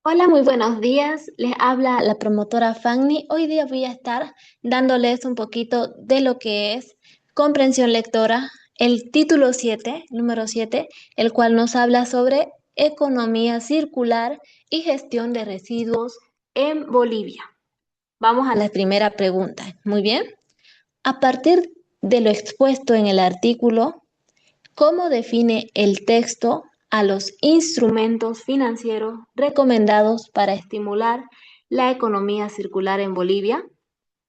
Hola, muy buenos días. Les habla la promotora Fanny. Hoy día voy a estar dándoles un poquito de lo que es comprensión lectora, el título 7, número 7, el cual nos habla sobre economía circular y gestión de residuos en Bolivia. Vamos a la primera pregunta. Muy bien. A partir de lo expuesto en el artículo, ¿cómo define el texto a los instrumentos financieros recomendados para estimular la economía circular en Bolivia?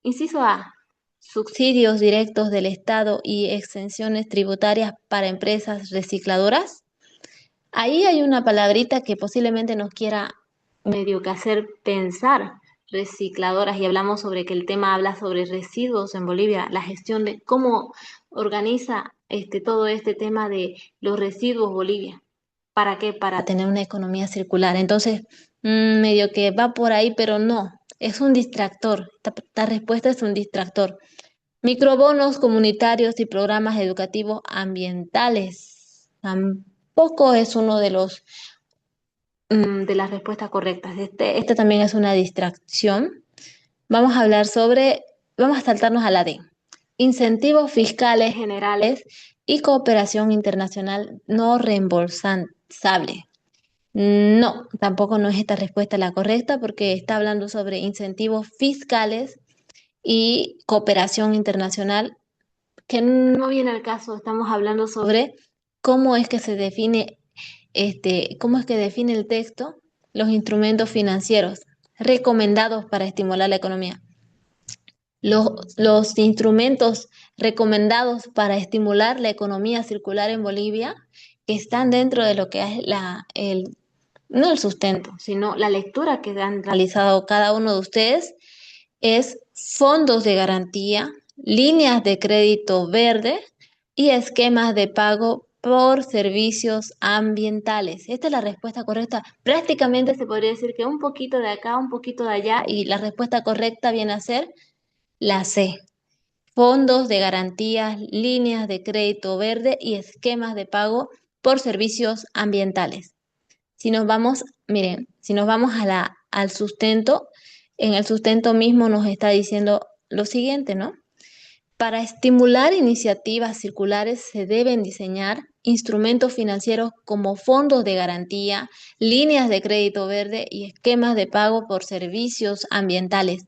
Inciso A. Subsidios directos del Estado y exenciones tributarias para empresas recicladoras. Ahí hay una palabrita que posiblemente nos quiera medio que hacer pensar recicladoras y hablamos sobre que el tema habla sobre residuos en Bolivia, la gestión de cómo organiza todo este tema de los residuos Bolivia. ¿Para qué? Para tener una economía circular. Entonces, medio que va por ahí, pero no, es un distractor. Esta respuesta es un distractor. Microbonos comunitarios y programas educativos ambientales. Tampoco es uno de los de las respuestas correctas. Este también es una distracción. Vamos a hablar sobre, vamos a saltarnos a la D. Incentivos fiscales generales y cooperación internacional no reembolsable. No, tampoco no es esta respuesta la correcta porque está hablando sobre incentivos fiscales y cooperación internacional, que no viene al caso. Estamos hablando sobre cómo es que se define cómo es que define el texto los instrumentos financieros recomendados para estimular la economía. Los instrumentos recomendados para estimular la economía circular en Bolivia, que están dentro de lo que es no el sustento, sino la lectura que han realizado cada uno de ustedes, es fondos de garantía, líneas de crédito verde y esquemas de pago por servicios ambientales. Esta es la respuesta correcta. Prácticamente se podría decir que un poquito de acá, un poquito de allá, y la respuesta correcta viene a ser la C. Fondos de garantías, líneas de crédito verde y esquemas de pago por servicios ambientales. Si nos vamos, miren, si nos vamos al sustento, en el sustento mismo nos está diciendo lo siguiente, ¿no? Para estimular iniciativas circulares se deben diseñar instrumentos financieros como fondos de garantía, líneas de crédito verde y esquemas de pago por servicios ambientales.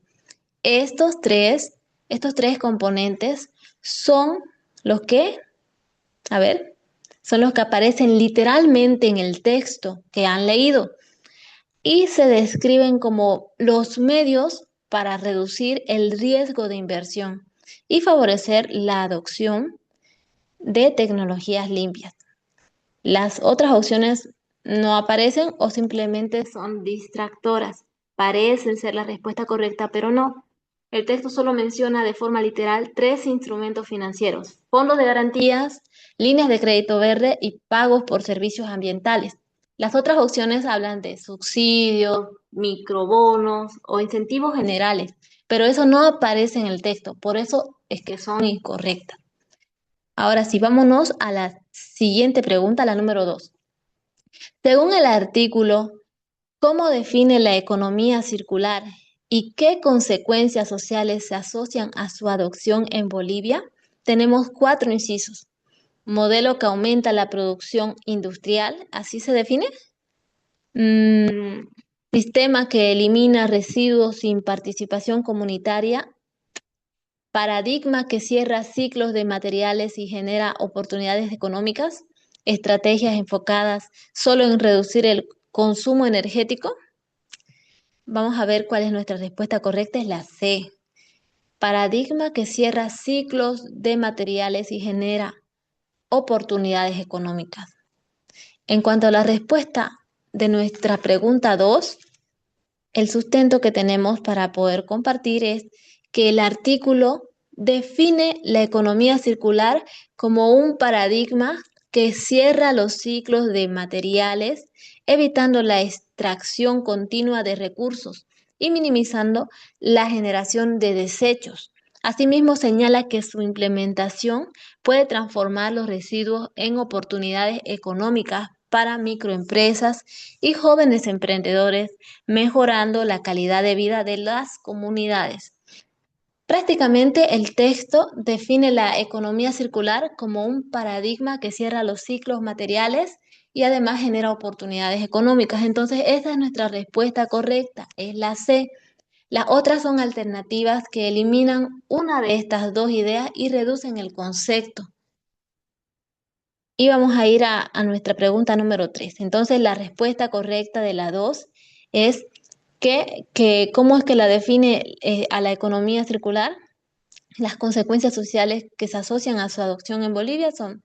Estos tres, estos tres componentes son los que, a ver, son los que aparecen literalmente en el texto que han leído y se describen como los medios para reducir el riesgo de inversión y favorecer la adopción de tecnologías limpias. Las otras opciones no aparecen o simplemente son distractoras. Parecen ser la respuesta correcta, pero no. El texto solo menciona de forma literal tres instrumentos financieros: fondos de garantías, líneas de crédito verde y pagos por servicios ambientales. Las otras opciones hablan de subsidios, microbonos o incentivos generales, pero eso no aparece en el texto, por eso es que son incorrectas. Ahora sí, vámonos a la siguiente pregunta, la número 2. Según el artículo, ¿cómo define la economía circular y qué consecuencias sociales se asocian a su adopción en Bolivia? Tenemos cuatro incisos. Modelo que aumenta la producción industrial, ¿así se define? Mm, Sistema que elimina residuos sin participación comunitaria. Paradigma que cierra ciclos de materiales y genera oportunidades económicas. Estrategias enfocadas solo en reducir el consumo energético. Vamos a ver cuál es nuestra respuesta correcta, es la C. Paradigma que cierra ciclos de materiales y genera oportunidades económicas. En cuanto a la respuesta de nuestra pregunta 2, el sustento que tenemos para poder compartir es que el artículo define la economía circular como un paradigma que cierra los ciclos de materiales, evitando la extracción continua de recursos y minimizando la generación de desechos. Asimismo, señala que su implementación puede transformar los residuos en oportunidades económicas para microempresas y jóvenes emprendedores, mejorando la calidad de vida de las comunidades. Prácticamente el texto define la economía circular como un paradigma que cierra los ciclos materiales y además genera oportunidades económicas. Entonces, esa es nuestra respuesta correcta, es la C. Las otras son alternativas que eliminan una de estas dos ideas y reducen el concepto. Y vamos a ir a nuestra pregunta número 3. Entonces, la respuesta correcta de la 2 es ¿cómo es que la define a la economía circular? Las consecuencias sociales que se asocian a su adopción en Bolivia son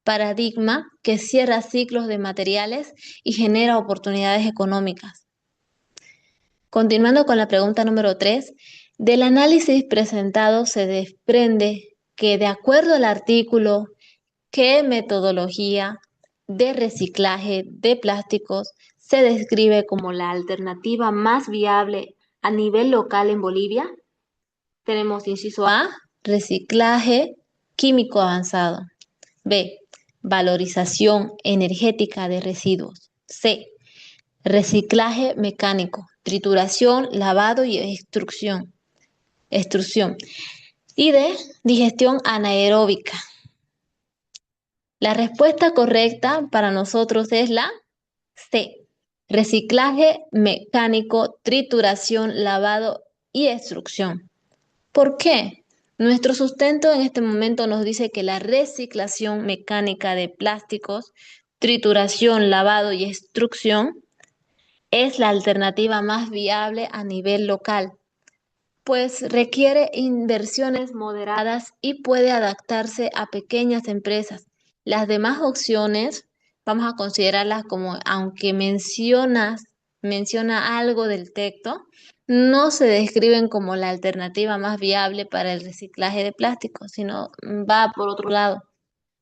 paradigma que cierra ciclos de materiales y genera oportunidades económicas. Continuando con la pregunta número 3, del análisis presentado se desprende que de acuerdo al artículo, ¿qué metodología de reciclaje de plásticos se describe como la alternativa más viable a nivel local en Bolivia? Tenemos inciso A, reciclaje químico avanzado. B, valorización energética de residuos. C, reciclaje mecánico, trituración, lavado y extrusión. Y D, digestión anaeróbica. La respuesta correcta para nosotros es la C, reciclaje mecánico, trituración, lavado y extrusión. ¿Por qué? Nuestro sustento en este momento nos dice que la reciclación mecánica de plásticos, trituración, lavado y extrusión es la alternativa más viable a nivel local, pues requiere inversiones moderadas y puede adaptarse a pequeñas empresas. Las demás opciones vamos a considerarlas como, aunque menciona algo del texto, no se describen como la alternativa más viable para el reciclaje de plástico, sino va por otro lado.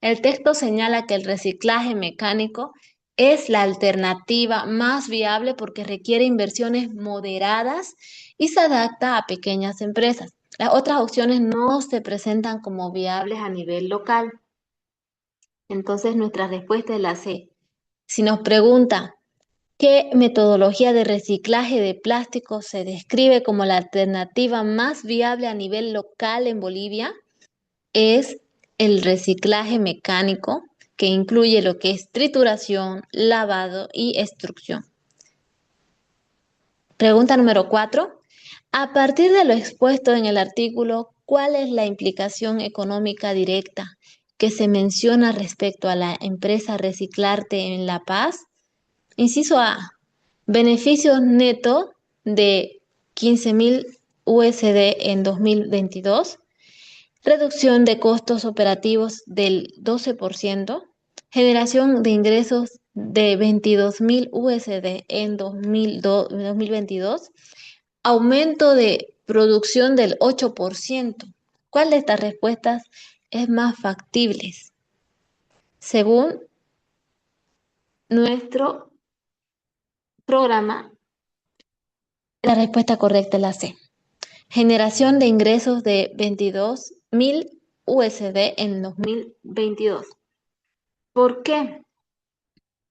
El texto señala que el reciclaje mecánico es la alternativa más viable porque requiere inversiones moderadas y se adapta a pequeñas empresas. Las otras opciones no se presentan como viables a nivel local. Entonces nuestra respuesta es la C. Si nos pregunta qué metodología de reciclaje de plástico se describe como la alternativa más viable a nivel local en Bolivia, es el reciclaje mecánico, que incluye lo que es trituración, lavado y extrusión. Pregunta número 4. A partir de lo expuesto en el artículo, ¿cuál es la implicación económica directa que se menciona respecto a la empresa Reciclarte en La Paz? Inciso A. Beneficios netos de 15.000 USD en 2022. Reducción de costos operativos del 12%, generación de ingresos de 22.000 USD en 2022, aumento de producción del 8%. ¿Cuál de estas respuestas es más factible? Según nuestro programa, la respuesta correcta es la C. Generación de ingresos de 22.000 USD en 2022. ¿Por qué?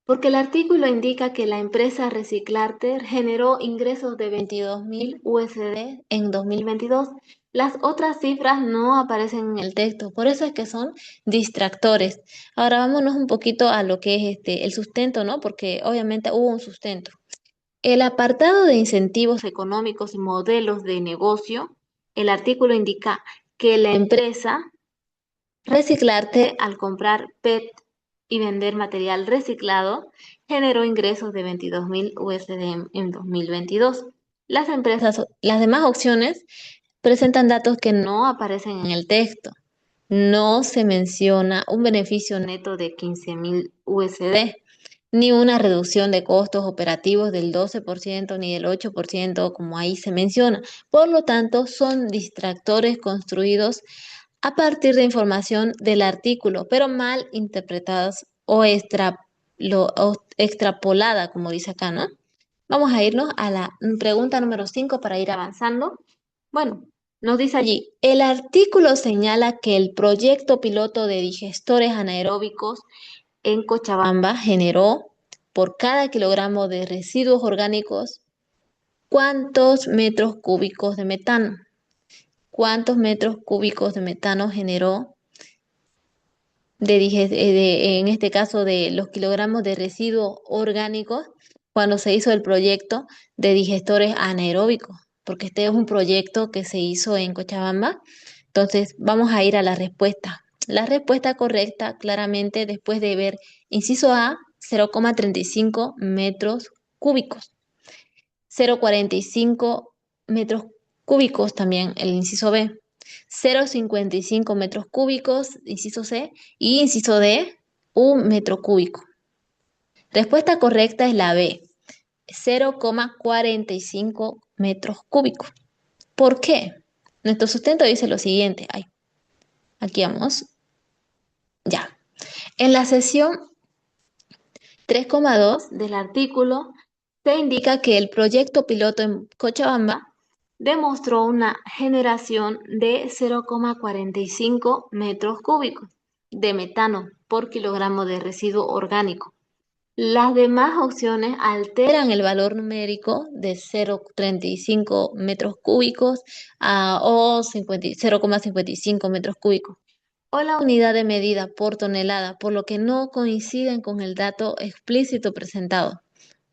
Porque el artículo indica que la empresa Reciclarte generó ingresos de 22.000 USD en 2022. Las otras cifras no aparecen en el texto, por eso es que son distractores. Ahora vámonos un poquito a lo que es el sustento, ¿no? Porque obviamente hubo un sustento. El apartado de incentivos económicos y modelos de negocio, el artículo indica que la empresa Reciclarte, al comprar PET y vender material reciclado, generó ingresos de 22.000 USD en 2022. Las demás opciones presentan datos que no aparecen en el texto. No se menciona un beneficio neto de 15.000 USD, ni una reducción de costos operativos del 12% ni del 8%, como ahí se menciona. Por lo tanto, son distractores construidos a partir de información del artículo, pero mal interpretadas o extrapolada, como dice acá, ¿no? Vamos a irnos a la pregunta número 5 para ir avanzando. Bueno, nos dice allí, el artículo señala que el proyecto piloto de digestores anaeróbicos en Cochabamba generó por cada kilogramo de residuos orgánicos, ¿cuántos metros cúbicos de metano? ¿Cuántos metros cúbicos de metano generó en este caso de los kilogramos de residuos orgánicos cuando se hizo el proyecto de digestores anaeróbicos? Porque este es un proyecto que se hizo en Cochabamba. Entonces, vamos a ir a la respuesta. La respuesta correcta, claramente, después de ver inciso A, 0,35 metros cúbicos. 0,45 metros cúbicos también el inciso B. 0,55 metros cúbicos, inciso C, y inciso D, 1 metro cúbico. Respuesta correcta es la B, 0,45 metros cúbicos. ¿Por qué? Nuestro sustento dice lo siguiente. Ay, aquí vamos. Ya. En la sección 3,2 del artículo se indica que el proyecto piloto en Cochabamba demostró una generación de 0,45 metros cúbicos de metano por kilogramo de residuo orgánico. Las demás opciones alteran el valor numérico de 0,35 metros cúbicos o 0,55 metros cúbicos o la unidad de medida por tonelada, por lo que no coinciden con el dato explícito presentado.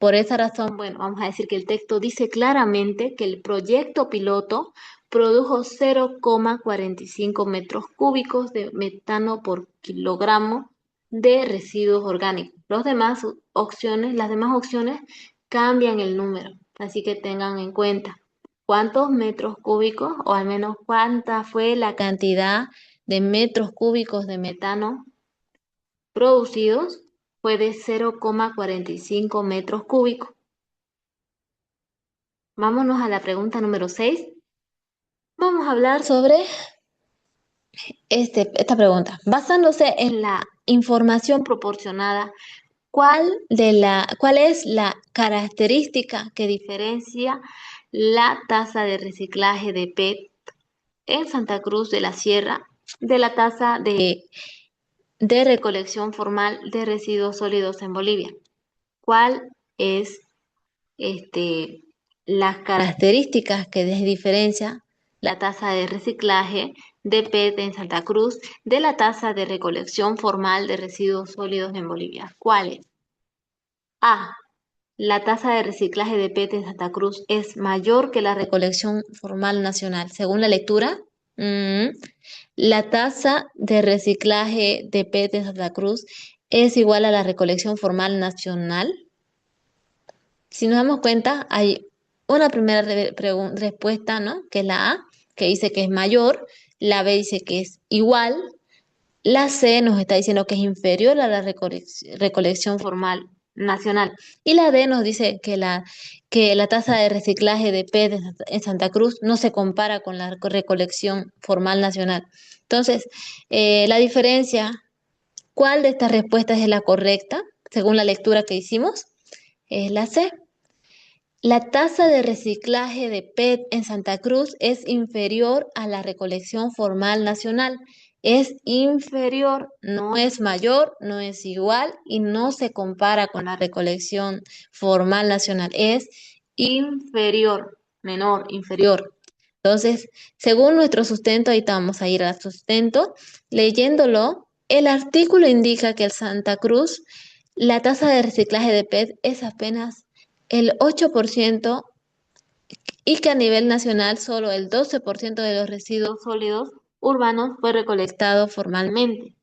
Por esa razón, bueno, vamos a decir que el texto dice claramente que el proyecto piloto produjo 0,45 metros cúbicos de metano por kilogramo de residuos orgánicos. Las demás opciones cambian el número, así que tengan en cuenta cuántos metros cúbicos o al menos cuánta fue la cantidad de metros cúbicos de metano producidos fue de 0,45 metros cúbicos. Vámonos a la pregunta número 6. Vamos a hablar sobre esta pregunta. Basándose en la información proporcionada, ¿cuál es la característica que diferencia la tasa de reciclaje de PET en Santa Cruz de la Sierra de la tasa de recolección formal de residuos sólidos en Bolivia? ¿Cuál es las características que diferencia la tasa de reciclaje de PET en Santa Cruz de la tasa de recolección formal de residuos sólidos en Bolivia? ¿Cuál es? A. La tasa de reciclaje de PET en Santa Cruz es mayor que la recolección formal nacional. Según la lectura, la tasa de reciclaje de PET en Santa Cruz es igual a la recolección formal nacional. Si nos damos cuenta, hay una primera respuesta, ¿no? Que es la A, que dice que es mayor, la B dice que es igual, la C nos está diciendo que es inferior a la recolección formal nacional y la D nos dice que la tasa de reciclaje de PET en Santa Cruz no se compara con la recolección formal nacional. Entonces, la diferencia, ¿cuál de estas respuestas es la correcta según la lectura que hicimos? Es la C. La tasa de reciclaje de PET en Santa Cruz es inferior a la recolección formal nacional. Es inferior, no es mayor, no es igual y no se compara con la recolección formal nacional. Es inferior, menor, inferior. Entonces, según nuestro sustento, ahorita vamos a ir al sustento, leyéndolo, el artículo indica que en Santa Cruz la tasa de reciclaje de PET es apenas el 8% y que a nivel nacional solo el 12% de los residuos sólidos urbanos fue recolectado formalmente.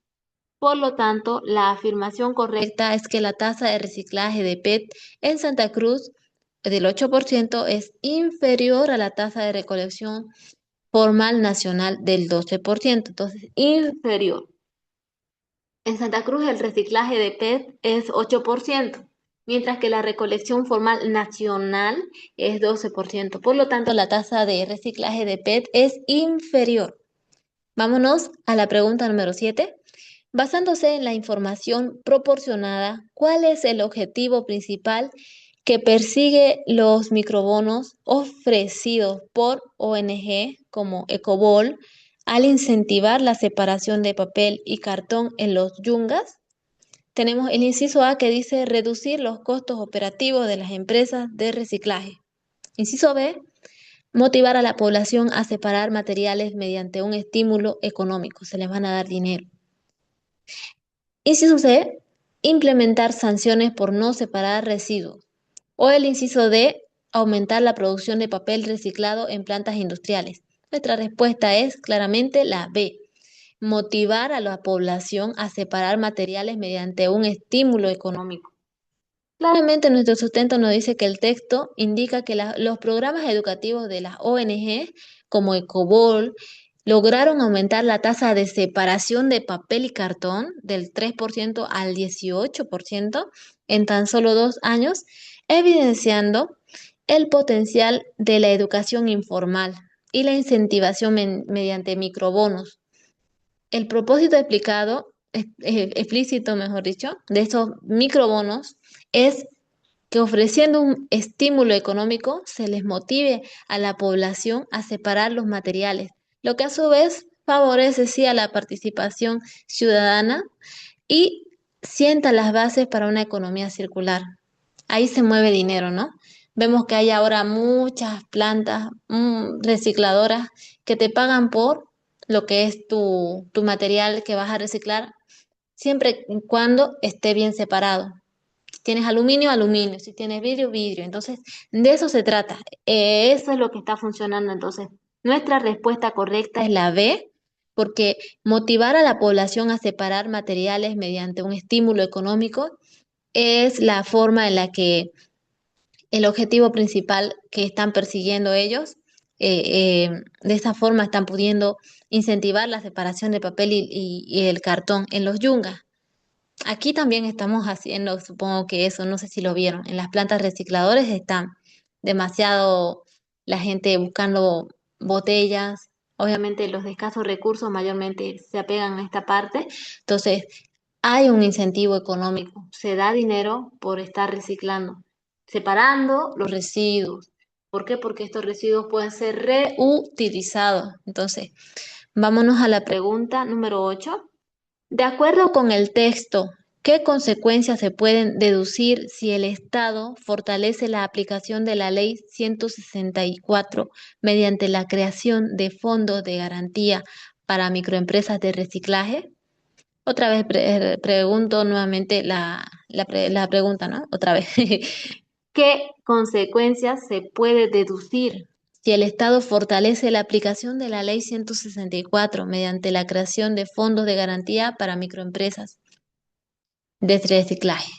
Por lo tanto, la afirmación correcta es que la tasa de reciclaje de PET en Santa Cruz del 8% es inferior a la tasa de recolección formal nacional del 12%. Entonces, inferior. En Santa Cruz el reciclaje de PET es 8%, mientras que la recolección formal nacional es 12%. Por lo tanto, la tasa de reciclaje de PET es inferior. Vámonos a la pregunta número 7. Basándose en la información proporcionada, ¿cuál es el objetivo principal que persigue los microbonos ofrecidos por ONG como Ecobol al incentivar la separación de papel y cartón en los yungas? Tenemos el inciso A que dice reducir los costos operativos de las empresas de reciclaje. Inciso B, motivar a la población a separar materiales mediante un estímulo económico. Se les van a dar dinero. Inciso C, implementar sanciones por no separar residuos. O el inciso D, aumentar la producción de papel reciclado en plantas industriales. Nuestra respuesta es claramente la B, motivar a la población a separar materiales mediante un estímulo económico. Claramente nuestro sustento nos dice que el texto indica que los programas educativos de las ONG, como Ecobol, lograron aumentar la tasa de separación de papel y cartón del 3% al 18% en tan solo 2 años, evidenciando el potencial de la educación informal y la incentivación mediante microbonos. El propósito explícito, mejor dicho, de estos microbonos es que ofreciendo un estímulo económico se les motive a la población a separar los materiales, lo que a su vez favorece sí a la participación ciudadana y sienta las bases para una economía circular. Ahí se mueve dinero, ¿no? Vemos que hay ahora muchas plantas recicladoras que te pagan por lo que es tu material que vas a reciclar, siempre y cuando esté bien separado. Si tienes aluminio, aluminio. Si tienes vidrio, vidrio. Entonces, de eso se trata. Eso es lo que está funcionando. Entonces, nuestra respuesta correcta es la B, porque motivar a la población a separar materiales mediante un estímulo económico es la forma en la que el objetivo principal que están persiguiendo ellos, de esa forma están pudiendo incentivar la separación de papel y el cartón en los yungas. Aquí también estamos haciendo, supongo que eso, no sé si lo vieron, en las plantas recicladoras están demasiado la gente buscando botellas, obviamente los de escasos recursos mayormente se apegan a esta parte, entonces hay un incentivo económico, se da dinero por estar reciclando, separando los residuos. ¿Por qué? Porque estos residuos pueden ser reutilizados. Entonces, vámonos a la pregunta número 8. De acuerdo con el texto, ¿qué consecuencias se pueden deducir si el Estado fortalece la aplicación de la Ley 164 mediante la creación de fondos de garantía para microempresas de reciclaje? Otra vez pregunto nuevamente la pregunta, ¿no? Otra vez. ¿Qué consecuencias se puede deducir si el Estado fortalece la aplicación de la Ley 164 mediante la creación de fondos de garantía para microempresas de reciclaje?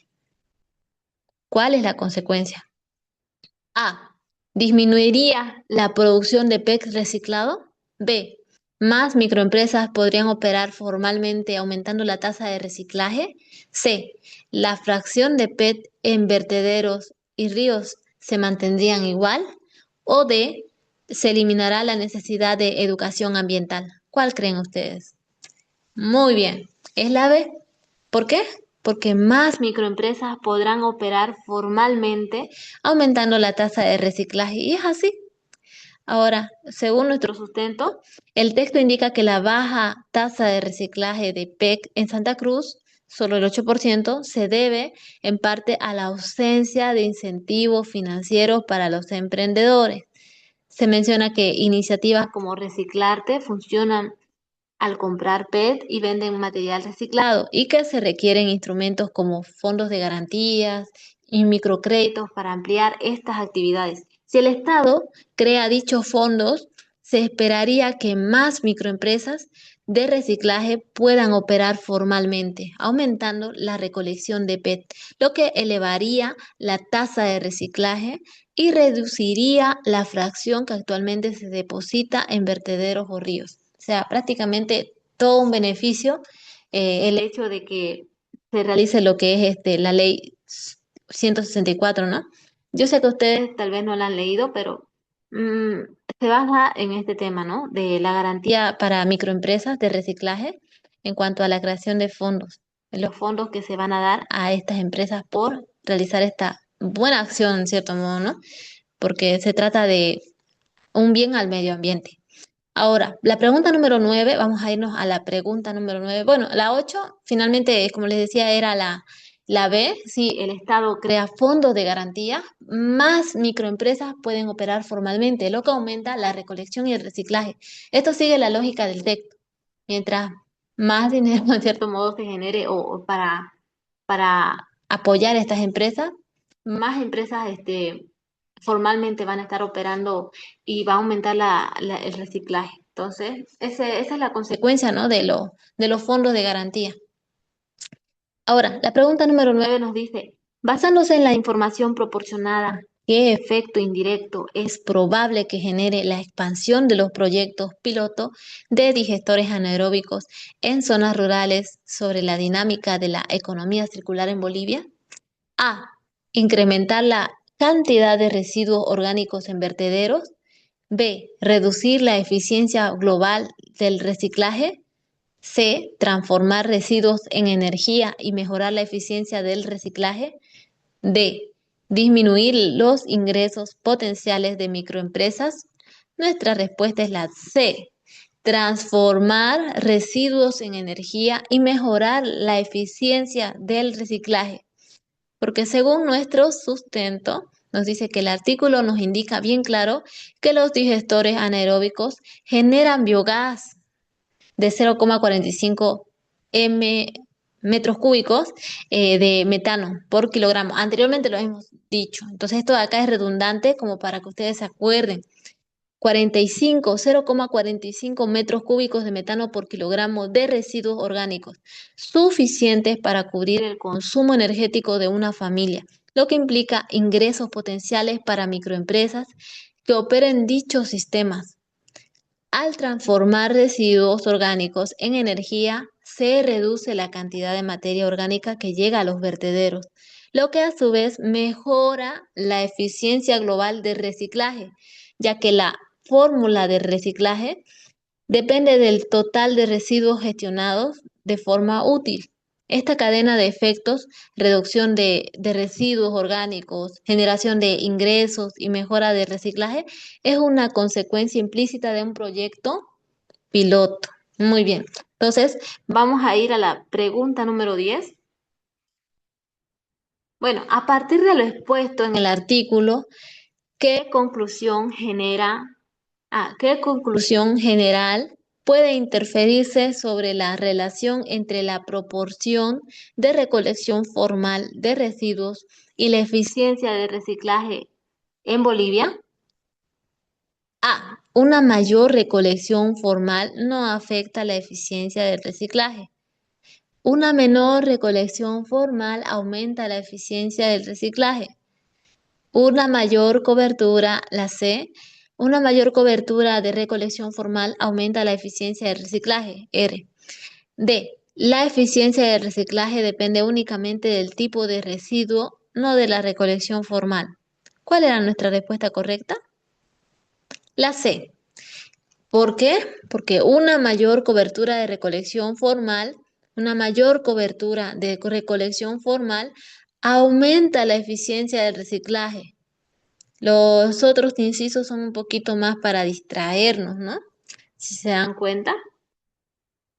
¿Cuál es la consecuencia? A. Disminuiría la producción de PET reciclado. B. Más microempresas podrían operar formalmente aumentando la tasa de reciclaje. C. La fracción de PET en vertederos y ríos se mantendrían igual. O D. Se eliminará la necesidad de educación ambiental. ¿Cuál creen ustedes? Muy bien. Es la B. ¿Por qué? Porque más microempresas podrán operar formalmente, aumentando la tasa de reciclaje. Y es así. Ahora, según nuestro sustento, el texto indica que la baja tasa de reciclaje de PEC en Santa Cruz, solo el 8%, se debe en parte a la ausencia de incentivos financieros para los emprendedores. Se menciona que iniciativas como Reciclarte funcionan al comprar PET y venden material reciclado y que se requieren instrumentos como fondos de garantías y microcréditos para ampliar estas actividades. Si el Estado crea dichos fondos, se esperaría que más microempresas de reciclaje puedan operar formalmente, aumentando la recolección de PET, lo que elevaría la tasa de reciclaje y reduciría la fracción que actualmente se deposita en vertederos o ríos. O sea, prácticamente todo un beneficio el hecho de que se realice lo que es la ley 164, ¿no? Yo sé que ustedes tal vez no la han leído, pero mm, se basa en este tema, ¿no? De la garantía para microempresas de reciclaje en cuanto a la creación de fondos, los fondos que se van a dar a estas empresas por realizar esta buena acción, en cierto modo, ¿no? Porque se trata de un bien al medio ambiente. Ahora, la pregunta número 9, vamos a irnos a la pregunta número 9. Bueno, la 8, finalmente, como les decía, era la B. Si el Estado crea fondos de garantía, más microempresas pueden operar formalmente, lo que aumenta la recolección y el reciclaje. Esto sigue la lógica del texto. Mientras más dinero, en cierto modo, se genere o para apoyar a estas empresas, más empresas formalmente van a estar operando y va a aumentar el reciclaje. Entonces, esa es la consecuencia, ¿no? De los fondos de garantía. Ahora, la pregunta número 9 nos dice, basándose en la información proporcionada, ¿qué efecto indirecto es probable que genere la expansión de los proyectos piloto de digestores anaeróbicos en zonas rurales sobre la dinámica de la economía circular en Bolivia? A. Incrementar la cantidad de residuos orgánicos en vertederos. B. Reducir la eficiencia global del reciclaje. C. Transformar residuos en energía y mejorar la eficiencia del reciclaje. D. Disminuir los ingresos potenciales de microempresas. Nuestra respuesta es la C. Transformar residuos en energía y mejorar la eficiencia del reciclaje. Porque según nuestro sustento, nos dice que el artículo nos indica bien claro que los digestores anaeróbicos generan biogás de 0,45 metros cúbicos de metano por kilogramo. Anteriormente lo hemos dicho. Entonces esto de acá es redundante como para que ustedes se acuerden. 0,45 metros cúbicos de metano por kilogramo de residuos orgánicos, suficientes para cubrir el consumo energético de una familia, lo que implica ingresos potenciales para microempresas que operen dichos sistemas. Al transformar residuos orgánicos en energía, se reduce la cantidad de materia orgánica que llega a los vertederos, lo que a su vez mejora la eficiencia global de reciclaje, ya que la fórmula de reciclaje depende del total de residuos gestionados de forma útil. Esta cadena de efectos, reducción de residuos orgánicos, generación de ingresos y mejora de reciclaje, es una consecuencia implícita de un proyecto piloto. Muy bien. Entonces, vamos a ir a la pregunta número 10. Bueno, a partir de lo expuesto en el artículo, ¿qué conclusión qué conclusión general puede interferirse sobre la relación entre la proporción de recolección formal de residuos y la eficiencia de reciclaje en Bolivia? A. Una mayor recolección formal no afecta la eficiencia del reciclaje. Una menor recolección formal aumenta la eficiencia del reciclaje. Una mayor cobertura, la C, una mayor cobertura de recolección formal aumenta la eficiencia del reciclaje, R. D, la eficiencia del reciclaje depende únicamente del tipo de residuo, no de la recolección formal. ¿Cuál era nuestra respuesta correcta? La C. ¿Por qué? Porque una mayor cobertura de recolección formal, una mayor cobertura de recolección formal aumenta la eficiencia del reciclaje. Los otros incisos son un poquito más para distraernos, ¿no? Si se dan cuenta.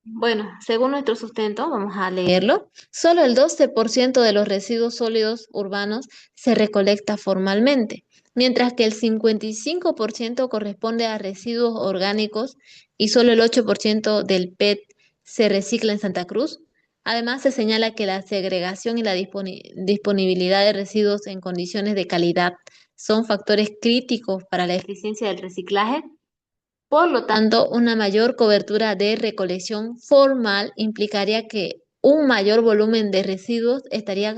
Bueno, según nuestro sustento, vamos a leerlo, solo el 12% de los residuos sólidos urbanos se recolecta formalmente, mientras que el 55% corresponde a residuos orgánicos y solo el 8% del PET se recicla en Santa Cruz. Además, se señala que la segregación y la disponibilidad de residuos en condiciones de calidad son factores críticos para la eficiencia del reciclaje. Por lo tanto, una mayor cobertura de recolección formal implicaría que un mayor volumen de residuos estaría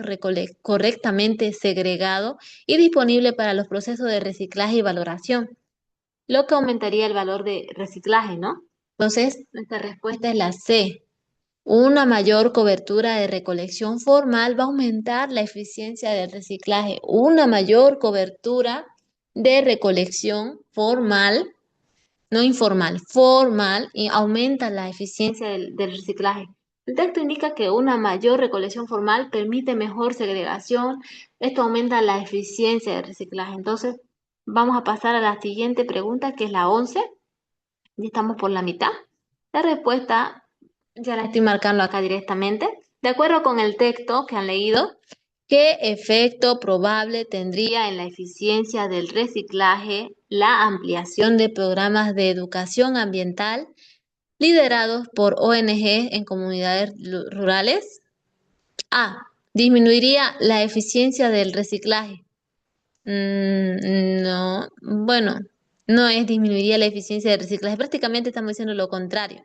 correctamente segregado y disponible para los procesos de reciclaje y valoración, lo que aumentaría el valor de reciclaje, ¿no? Entonces, nuestra respuesta es la C. Una mayor cobertura de recolección formal va a aumentar la eficiencia del reciclaje. Una mayor cobertura de recolección formal, no informal, formal, y aumenta la eficiencia del reciclaje. El texto indica que una mayor recolección formal permite mejor segregación. Esto aumenta la eficiencia del reciclaje. Entonces, vamos a pasar a la siguiente pregunta, que es la 11. Ya estamos por la mitad. La respuesta ya la estoy marcando acá directamente. De acuerdo con el texto que han leído, ¿qué efecto probable tendría en la eficiencia del reciclaje la ampliación de programas de educación ambiental liderados por ONG en comunidades rurales? A. Disminuiría la eficiencia del reciclaje. No, bueno, no es disminuiría la eficiencia del reciclaje. Prácticamente estamos diciendo lo contrario.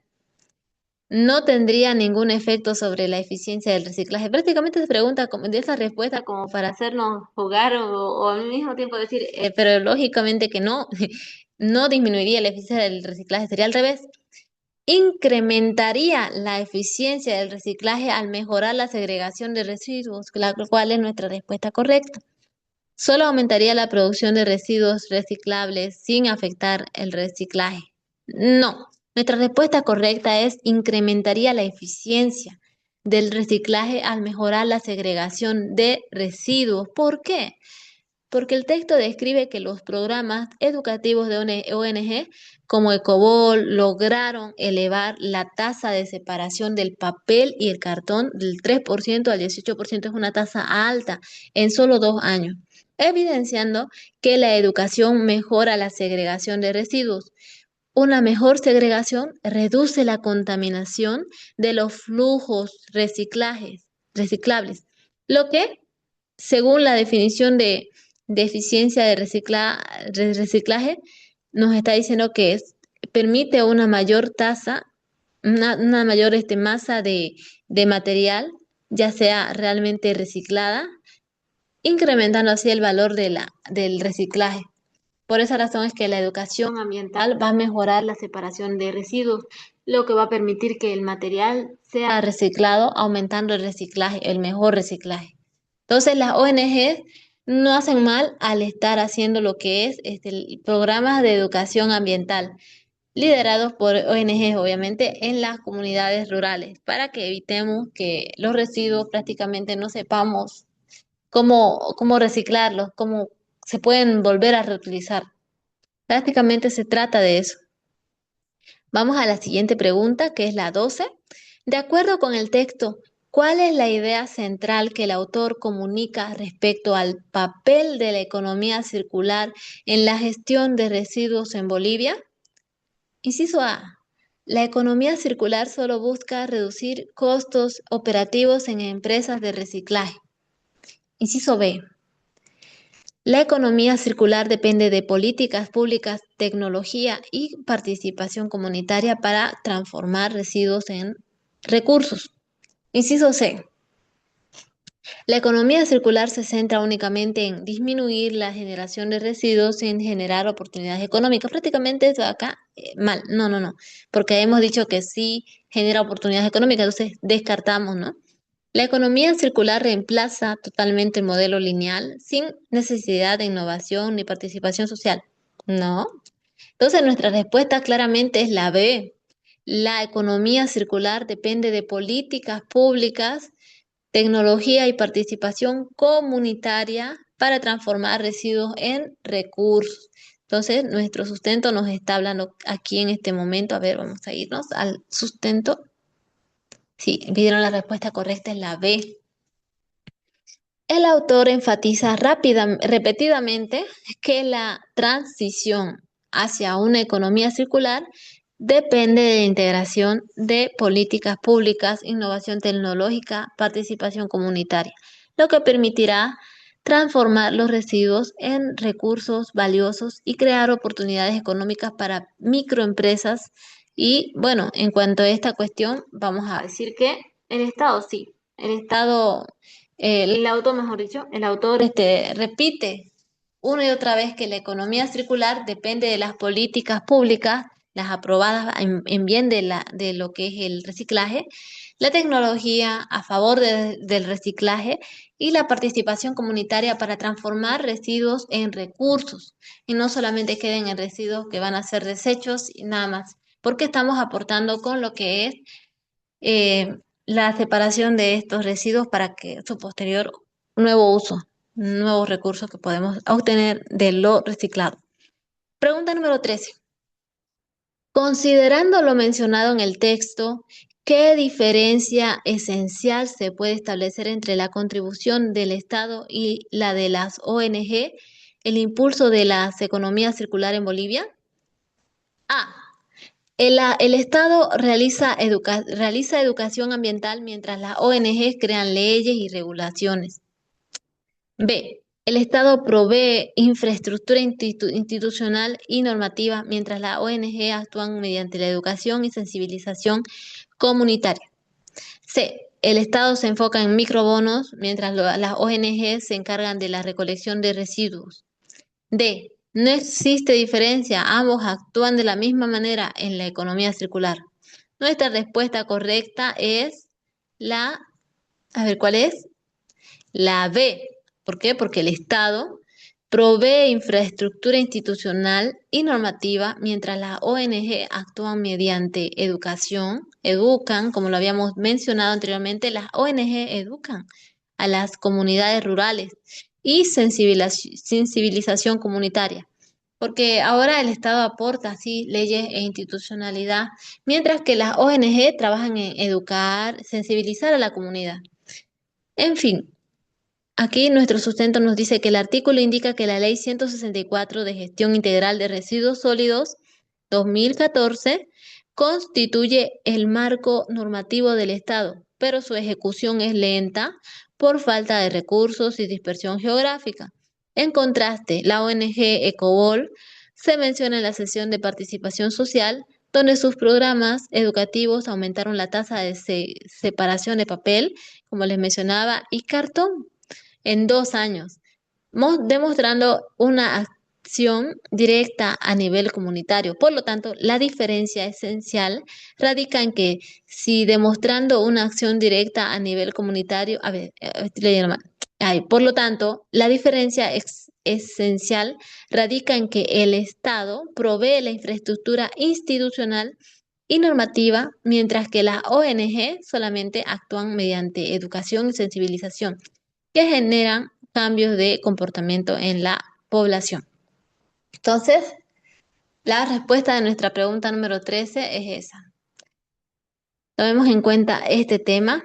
No tendría ningún efecto sobre la eficiencia del reciclaje. Prácticamente se pregunta como, de esa respuesta como para hacernos jugar o al mismo tiempo decir, pero lógicamente que no, no disminuiría la eficiencia del reciclaje, sería al revés. Incrementaría la eficiencia del reciclaje al mejorar la segregación de residuos, la cual es nuestra respuesta correcta. Solo aumentaría la producción de residuos reciclables sin afectar el reciclaje. No, nuestra respuesta correcta es incrementaría la eficiencia del reciclaje al mejorar la segregación de residuos. ¿Por qué? Porque el texto describe que los programas educativos de ONG como Ecobol lograron elevar la tasa de separación del papel y el cartón del 3% al 18%. Es una tasa alta en solo 2 años, evidenciando que la educación mejora la segregación de residuos. Una mejor segregación reduce la contaminación de los flujos reciclables, lo que, según la definición de eficiencia de reciclaje, nos está diciendo que permite una mayor tasa, una mayor masa de material, ya sea realmente reciclada, incrementando así el valor del reciclaje. Por esa razón es que la educación ambiental va a mejorar la separación de residuos, lo que va a permitir que el material sea reciclado, aumentando el reciclaje, el mejor reciclaje. Entonces, las ONG no hacen mal al estar haciendo lo que es programas de educación ambiental, liderados por ONG, obviamente, en las comunidades rurales, para que evitemos que los residuos prácticamente no sepamos cómo reciclarlos, cómo se pueden volver a reutilizar. Prácticamente se trata de eso. Vamos a la siguiente pregunta, que es la 12. De acuerdo con el texto, ¿cuál es la idea central que el autor comunica respecto al papel de la economía circular en la gestión de residuos en Bolivia? Inciso A. La economía circular solo busca reducir costos operativos en empresas de reciclaje. Inciso B. La economía circular depende de políticas públicas, tecnología y participación comunitaria para transformar residuos en recursos. Inciso C. La economía circular se centra únicamente en disminuir la generación de residuos sin generar oportunidades económicas. Prácticamente eso acá, mal. No, no, no. Porque hemos dicho que sí genera oportunidades económicas, entonces descartamos, ¿no? La economía circular reemplaza totalmente el modelo lineal sin necesidad de innovación ni participación social. No. Entonces nuestra respuesta claramente es la B. La economía circular depende de políticas públicas, tecnología y participación comunitaria para transformar residuos en recursos. Entonces nuestro sustento nos está hablando aquí en este momento. A ver, vamos a irnos al sustento. Sí, vieron la respuesta correcta es la B. El autor enfatiza repetidamente que la transición hacia una economía circular depende de la integración de políticas públicas, innovación tecnológica, participación comunitaria, lo que permitirá transformar los residuos en recursos valiosos y crear oportunidades económicas para microempresas. Y bueno, en cuanto a esta cuestión, vamos a decir que el Estado sí, el Estado el autor, mejor dicho, el autor repite una y otra vez que la economía circular depende de las políticas públicas, las aprobadas en bien de lo que es el reciclaje, la tecnología a favor del reciclaje y la participación comunitaria para transformar residuos en recursos y no solamente queden en residuos que van a ser desechos y nada más, porque estamos aportando con lo que es la separación de estos residuos para que su posterior nuevo uso, nuevos recursos que podemos obtener de lo reciclado. Pregunta número 13. Considerando lo mencionado en el texto, ¿qué diferencia esencial se puede establecer entre la contribución del Estado y la de las ONG, el impulso de las economías circular en Bolivia? A. El Estado realiza educación ambiental mientras las ONG crean leyes y regulaciones. B. El Estado provee infraestructura institucional y normativa mientras las ONG actúan mediante la educación y sensibilización comunitaria. C. El Estado se enfoca en microbonos mientras las ONG se encargan de la recolección de residuos. D. No existe diferencia, ambos actúan de la misma manera en la economía circular. Nuestra respuesta correcta es la, a ver, ¿cuál es? La B. ¿Por qué? Porque el Estado provee infraestructura institucional y normativa, mientras las ONG actúan mediante educación, educan, como lo habíamos mencionado anteriormente, las ONG educan a las comunidades rurales y sensibilización comunitaria. Porque ahora el Estado aporta así leyes e institucionalidad, mientras que las ONG trabajan en educar, sensibilizar a la comunidad. En fin, aquí nuestro sustento nos dice que el artículo indica que la Ley 164 de Gestión Integral de Residuos Sólidos 2014 constituye el marco normativo del Estado, pero su ejecución es lenta por falta de recursos y dispersión geográfica. En contraste, la ONG Ecobol se menciona en la sesión de participación social, donde sus programas educativos aumentaron la tasa de separación de papel, como les mencionaba, y cartón en 2 años, demostrando una acción directa a nivel comunitario. Por lo tanto, la diferencia esencial radica en que si demostrando una acción directa a nivel comunitario, a ver, estoy leyendo mal. Ay, por lo tanto, la diferencia esencial radica en que el Estado provee la infraestructura institucional y normativa, mientras que las ONG solamente actúan mediante educación y sensibilización que generan cambios de comportamiento en la población. Entonces, la respuesta de nuestra pregunta número 13 es esa. Tomemos en cuenta este tema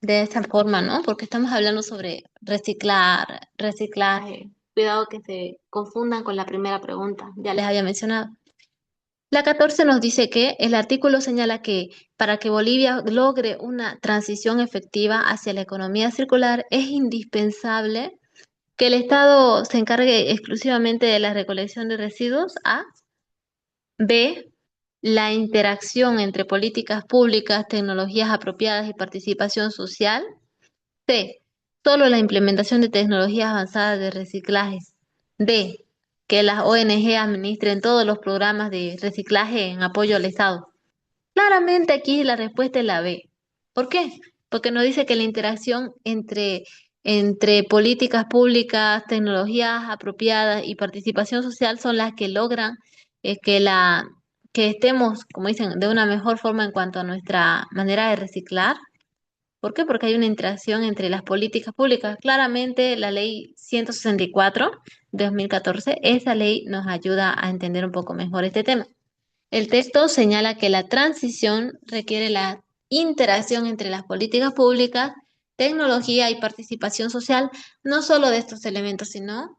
de esta forma, ¿no? Porque estamos hablando sobre reciclar, reciclaje. Cuidado que se confundan con la primera pregunta, ya les había mencionado. La 14 nos dice que el artículo señala que para que Bolivia logre una transición efectiva hacia la economía circular es indispensable que el Estado se encargue exclusivamente de la recolección de residuos. A. B. La interacción entre políticas públicas, tecnologías apropiadas y participación social. C. Solo la implementación de tecnologías avanzadas de reciclajes. D. Que las ONG administren todos los programas de reciclaje en apoyo al Estado. Claramente aquí la respuesta es la B. ¿Por qué? Porque nos dice que la interacción entre políticas públicas, tecnologías apropiadas y participación social son las que logran que estemos, como dicen, de una mejor forma en cuanto a nuestra manera de reciclar. ¿Por qué? Porque hay una interacción entre las políticas públicas. Claramente la ley 164 de 2014, esa ley nos ayuda a entender un poco mejor este tema. El texto señala que la transición requiere la interacción entre las políticas públicas, tecnología y participación social, no solo de estos elementos, sino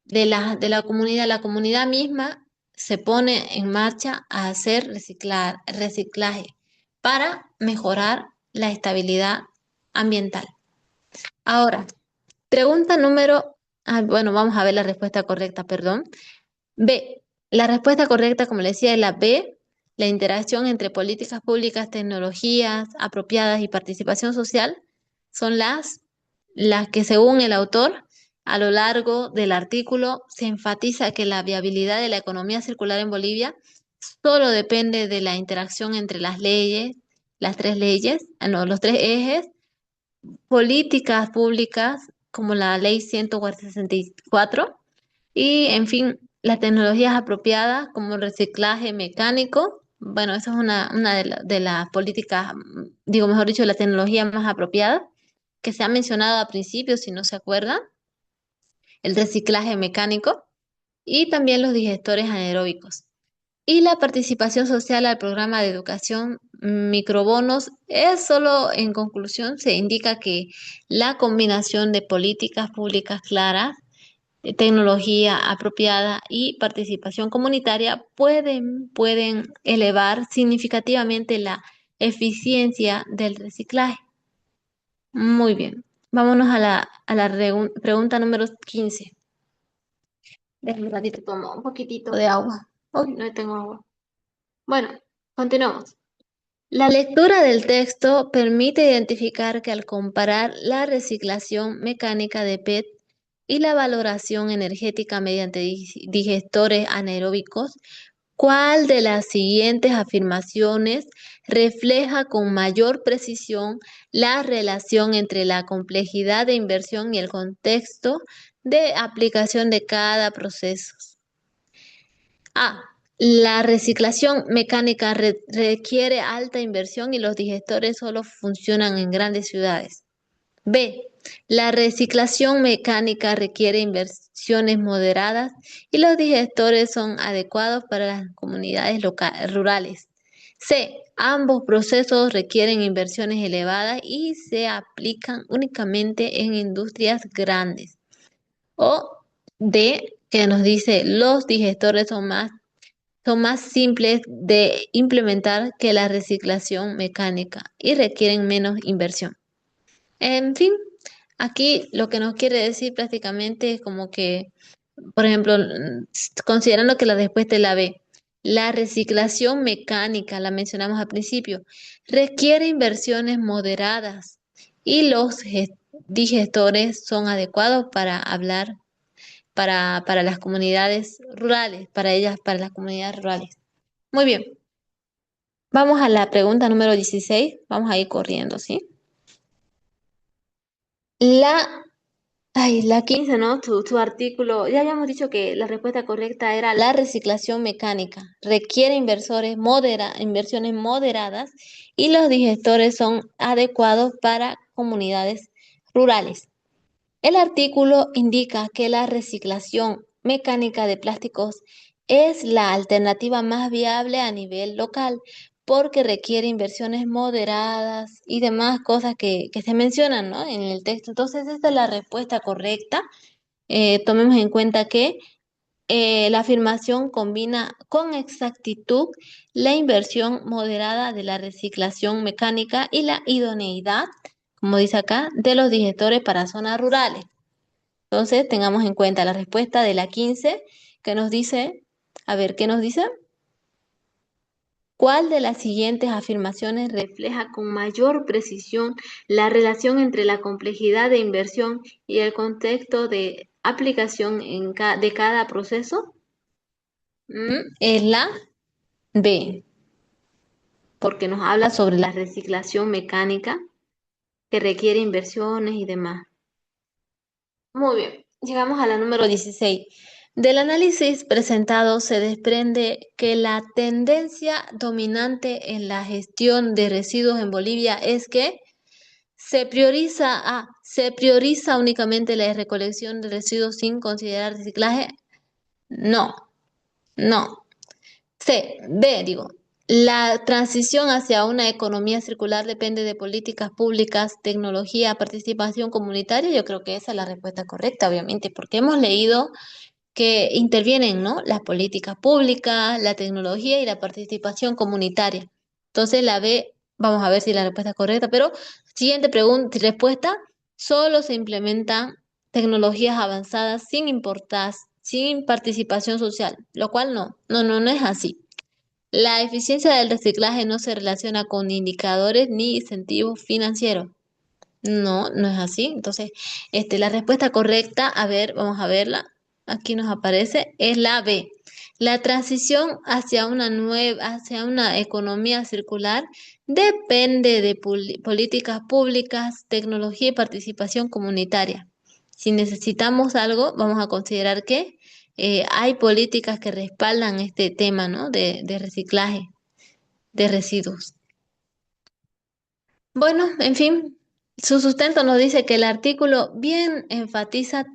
de la comunidad. La comunidad misma se pone en marcha a hacer reciclaje para mejorar la estabilidad ambiental. Ahora, pregunta bueno, vamos a ver la respuesta correcta, perdón. B. La respuesta correcta, como le decía, es la B. La interacción entre políticas públicas, tecnologías apropiadas y participación social son las que, según el autor, a lo largo del artículo se enfatiza que la viabilidad de la economía circular en Bolivia solo depende de la interacción entre las leyes, las tres leyes, no, los tres ejes, políticas públicas como la ley 164 y, en fin, las tecnologías apropiadas como el reciclaje mecánico. Bueno, esa es una de las políticas, digo, mejor dicho, la tecnología más apropiada que se ha mencionado al principio, si no se acuerdan, el reciclaje mecánico y también los digestores anaeróbicos. Y la participación social al programa de educación microbonos es solo, en conclusión, se indica que la combinación de políticas públicas claras, de tecnología apropiada y participación comunitaria pueden elevar significativamente la eficiencia del reciclaje. Muy bien. Vámonos a la pregunta número 15. Déjame un ratito, tomo un poquitito de agua. Hoy no tengo agua. Bueno, continuamos. La lectura del texto permite identificar que al comparar la reciclación mecánica de PET y la valoración energética mediante digestores anaeróbicos, ¿cuál de las siguientes afirmaciones refleja con mayor precisión la relación entre la complejidad de inversión y el contexto de aplicación de cada proceso? A. La reciclación mecánica requiere alta inversión y los digestores solo funcionan en grandes ciudades. B. La reciclación mecánica requiere inversiones moderadas y los digestores son adecuados para las comunidades rurales. C. Ambos procesos requieren inversiones elevadas y se aplican únicamente en industrias grandes. O D. Que nos dice los digestores son más simples de implementar que la reciclación mecánica y requieren menos inversión. En fin, aquí lo que nos quiere decir prácticamente es como que, por ejemplo, considerando que la respuesta es la B, la reciclación mecánica, la mencionamos al principio, requiere inversiones moderadas y los digestores son adecuados para las comunidades rurales, para las comunidades rurales. Muy bien, vamos a la pregunta número 16. Vamos a ir corriendo, ¿sí? La, la 15, ¿no? Tu artículo, ya habíamos dicho que la respuesta correcta era la reciclación mecánica. Requiere inversiones moderadas y los digestores son adecuados para comunidades rurales. El artículo indica que la reciclación mecánica de plásticos es la alternativa más viable a nivel local porque requiere inversiones moderadas y demás cosas que se mencionan, ¿no? En el texto. Entonces, esta es la respuesta correcta. Tomemos en cuenta que la afirmación combina con exactitud la inversión moderada de la reciclación mecánica y la idoneidad, como dice acá, de los digestores para zonas rurales. Entonces, tengamos en cuenta la respuesta de la 15 que nos dice, a ver, ¿qué nos dice? ¿Cuál de las siguientes afirmaciones refleja con mayor precisión la relación entre la complejidad de inversión y el contexto de aplicación de cada proceso? Es la B, porque nos habla sobre la reciclación mecánica que requiere inversiones y demás. Muy bien, llegamos a la número 16. Del análisis presentado se desprende que la tendencia dominante en la gestión de residuos en Bolivia es que se prioriza únicamente la recolección de residuos sin considerar reciclaje. No, no. Digo, la transición hacia una economía circular depende de políticas públicas, tecnología, participación comunitaria. Yo creo que esa es la respuesta correcta, obviamente, porque hemos leído que intervienen, ¿no? Las políticas públicas, la tecnología y la participación comunitaria. Entonces, la B, vamos a ver si la respuesta es correcta, pero siguiente pregunta y respuesta, solo se implementan tecnologías avanzadas sin participación social, lo cual no es así. La eficiencia del reciclaje no se relaciona con indicadores ni incentivos financieros. No es así. Entonces, la respuesta correcta, a ver, vamos a verla. Aquí nos aparece, es la B. La transición hacia una economía circular depende de políticas públicas, tecnología y participación comunitaria. Si necesitamos algo, vamos a considerar que hay políticas que respaldan este tema, ¿no? De reciclaje de residuos. Bueno, en fin, su sustento nos dice que el artículo bien enfatiza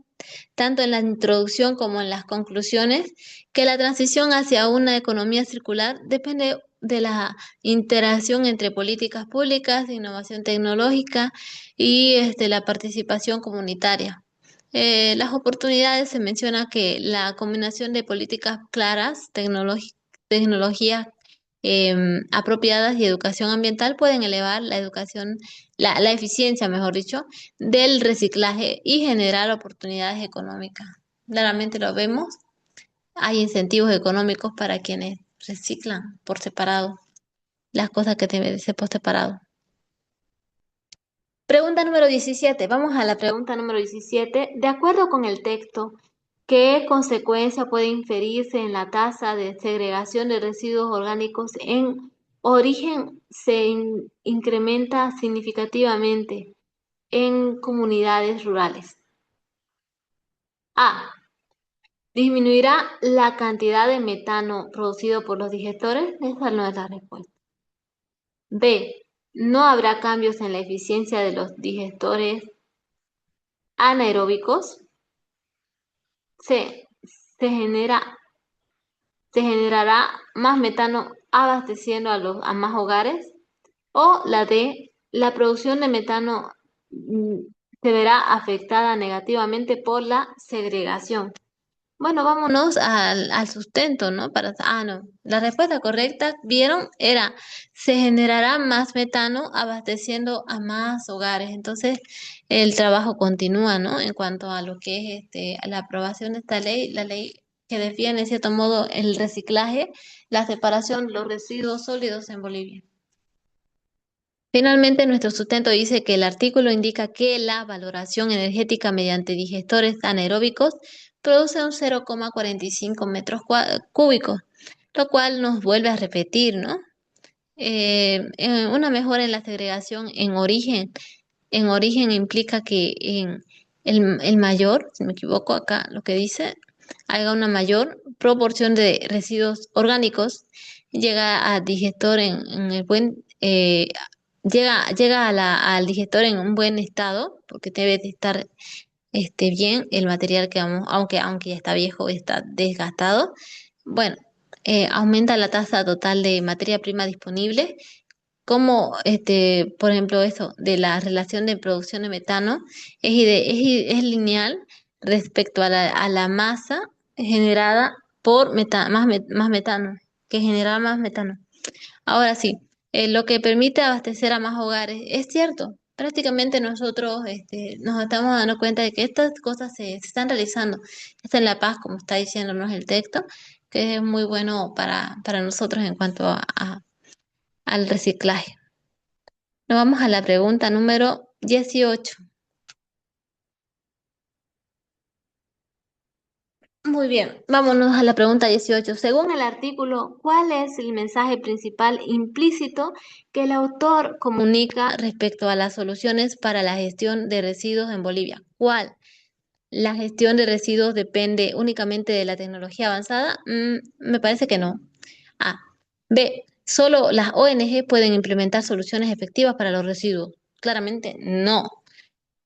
tanto en la introducción como en las conclusiones, que la transición hacia una economía circular depende de la interacción entre políticas públicas, innovación tecnológica y la participación comunitaria. Las oportunidades se menciona que la combinación de políticas claras, tecnologías apropiadas y educación ambiental pueden elevar la educación, la eficiencia, mejor dicho, del reciclaje y generar oportunidades económicas. Claramente lo vemos, hay incentivos económicos para quienes reciclan por separado las cosas que deben ser por separado. Pregunta número 17. Vamos a la pregunta número 17. De acuerdo con el texto, ¿qué consecuencia puede inferirse en la tasa de segregación de residuos orgánicos en origen incrementa significativamente en comunidades rurales? A. ¿Disminuirá la cantidad de metano producido por los digestores? Esa no es la respuesta. B. ¿No habrá cambios en la eficiencia de los digestores anaeróbicos? C. Se genera, se generará más metano abasteciendo a más hogares. O la D. La producción de metano mm, se verá afectada negativamente por la segregación. Bueno, vámonos al sustento, ¿no? No. La respuesta correcta, ¿vieron? Era, se generará más metano abasteciendo a más hogares. Entonces, el trabajo continúa, ¿no? En cuanto a lo que es a la aprobación de esta ley, la ley que defiende, en cierto modo, el reciclaje, la separación de los residuos sólidos en Bolivia. Finalmente, nuestro sustento dice que el artículo indica que la valoración energética mediante digestores anaeróbicos produce un 0,45 metros cúbicos, lo cual nos vuelve a repetir, ¿no? Una mejora en la segregación en origen implica que en el mayor, si me equivoco acá, lo que dice, haga una mayor proporción de residuos orgánicos, llega a digestor en el buen, llega a al digestor en un buen estado, porque debe de estar bien el material que vamos, aunque ya está viejo, está desgastado. Bueno, aumenta la tasa total de materia prima disponible, como por ejemplo, eso de la relación de producción de metano es lineal respecto a a la masa generada por más metano, que genera más metano. Ahora sí, lo que permite abastecer a más hogares, es cierto. Prácticamente nosotros nos estamos dando cuenta de que estas cosas se están realizando. Está en La Paz, como está diciéndonos el texto, que es muy bueno para nosotros en cuanto al reciclaje. Nos vamos a la pregunta número 18. Muy bien, vámonos a la pregunta 18. Según el artículo, ¿cuál es el mensaje principal implícito que el autor comunica respecto a las soluciones para la gestión de residuos en Bolivia? ¿Cuál? ¿La gestión de residuos depende únicamente de la tecnología avanzada? Me parece que no. A. B. Solo las ONG pueden implementar soluciones efectivas para los residuos. Claramente no.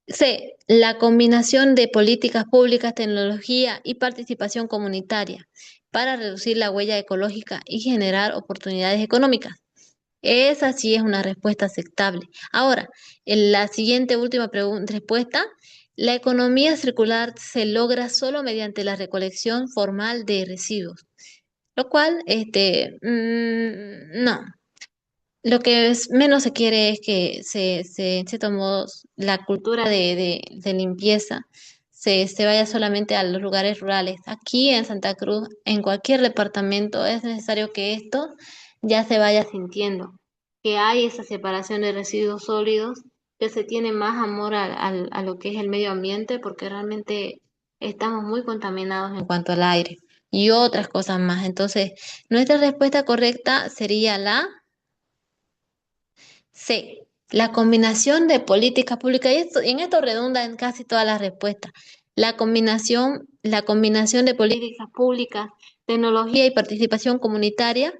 C. La combinación de políticas públicas, tecnología y participación comunitaria para reducir la huella ecológica y generar oportunidades económicas. Esa sí es una respuesta aceptable. Ahora, en la siguiente última respuesta, la economía circular se logra solo mediante la recolección formal de residuos, lo cual, no. Lo que menos se quiere es que en cierto modo, la cultura de limpieza se vaya solamente a los lugares rurales. Aquí en Santa Cruz, en cualquier departamento, es necesario que esto ya se vaya sintiendo, que hay esa separación de residuos sólidos, que se tiene más amor a lo que es el medio ambiente, porque realmente estamos muy contaminados en cuanto al aire y otras cosas más. Entonces, nuestra respuesta correcta sería la C. La combinación de políticas públicas, y en esto redunda en casi todas las respuestas. La combinación de políticas públicas, tecnología y participación comunitaria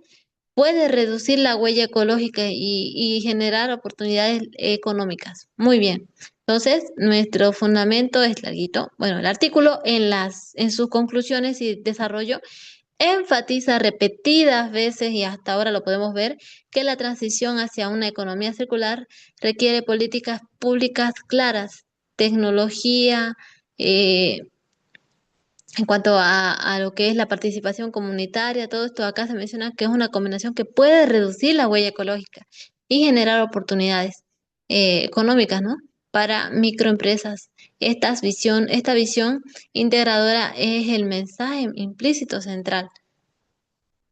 puede reducir la huella ecológica y generar oportunidades económicas. Muy bien. Entonces, nuestro fundamento es larguito. Bueno, el artículo en sus conclusiones y desarrollo enfatiza repetidas veces, y hasta ahora lo podemos ver, que la transición hacia una economía circular requiere políticas públicas claras, tecnología, eh, en cuanto a lo que es la participación comunitaria, todo esto acá se menciona que es una combinación que puede reducir la huella ecológica y generar oportunidades económicas, ¿no? Para microempresas. Esta visión integradora es el mensaje implícito central,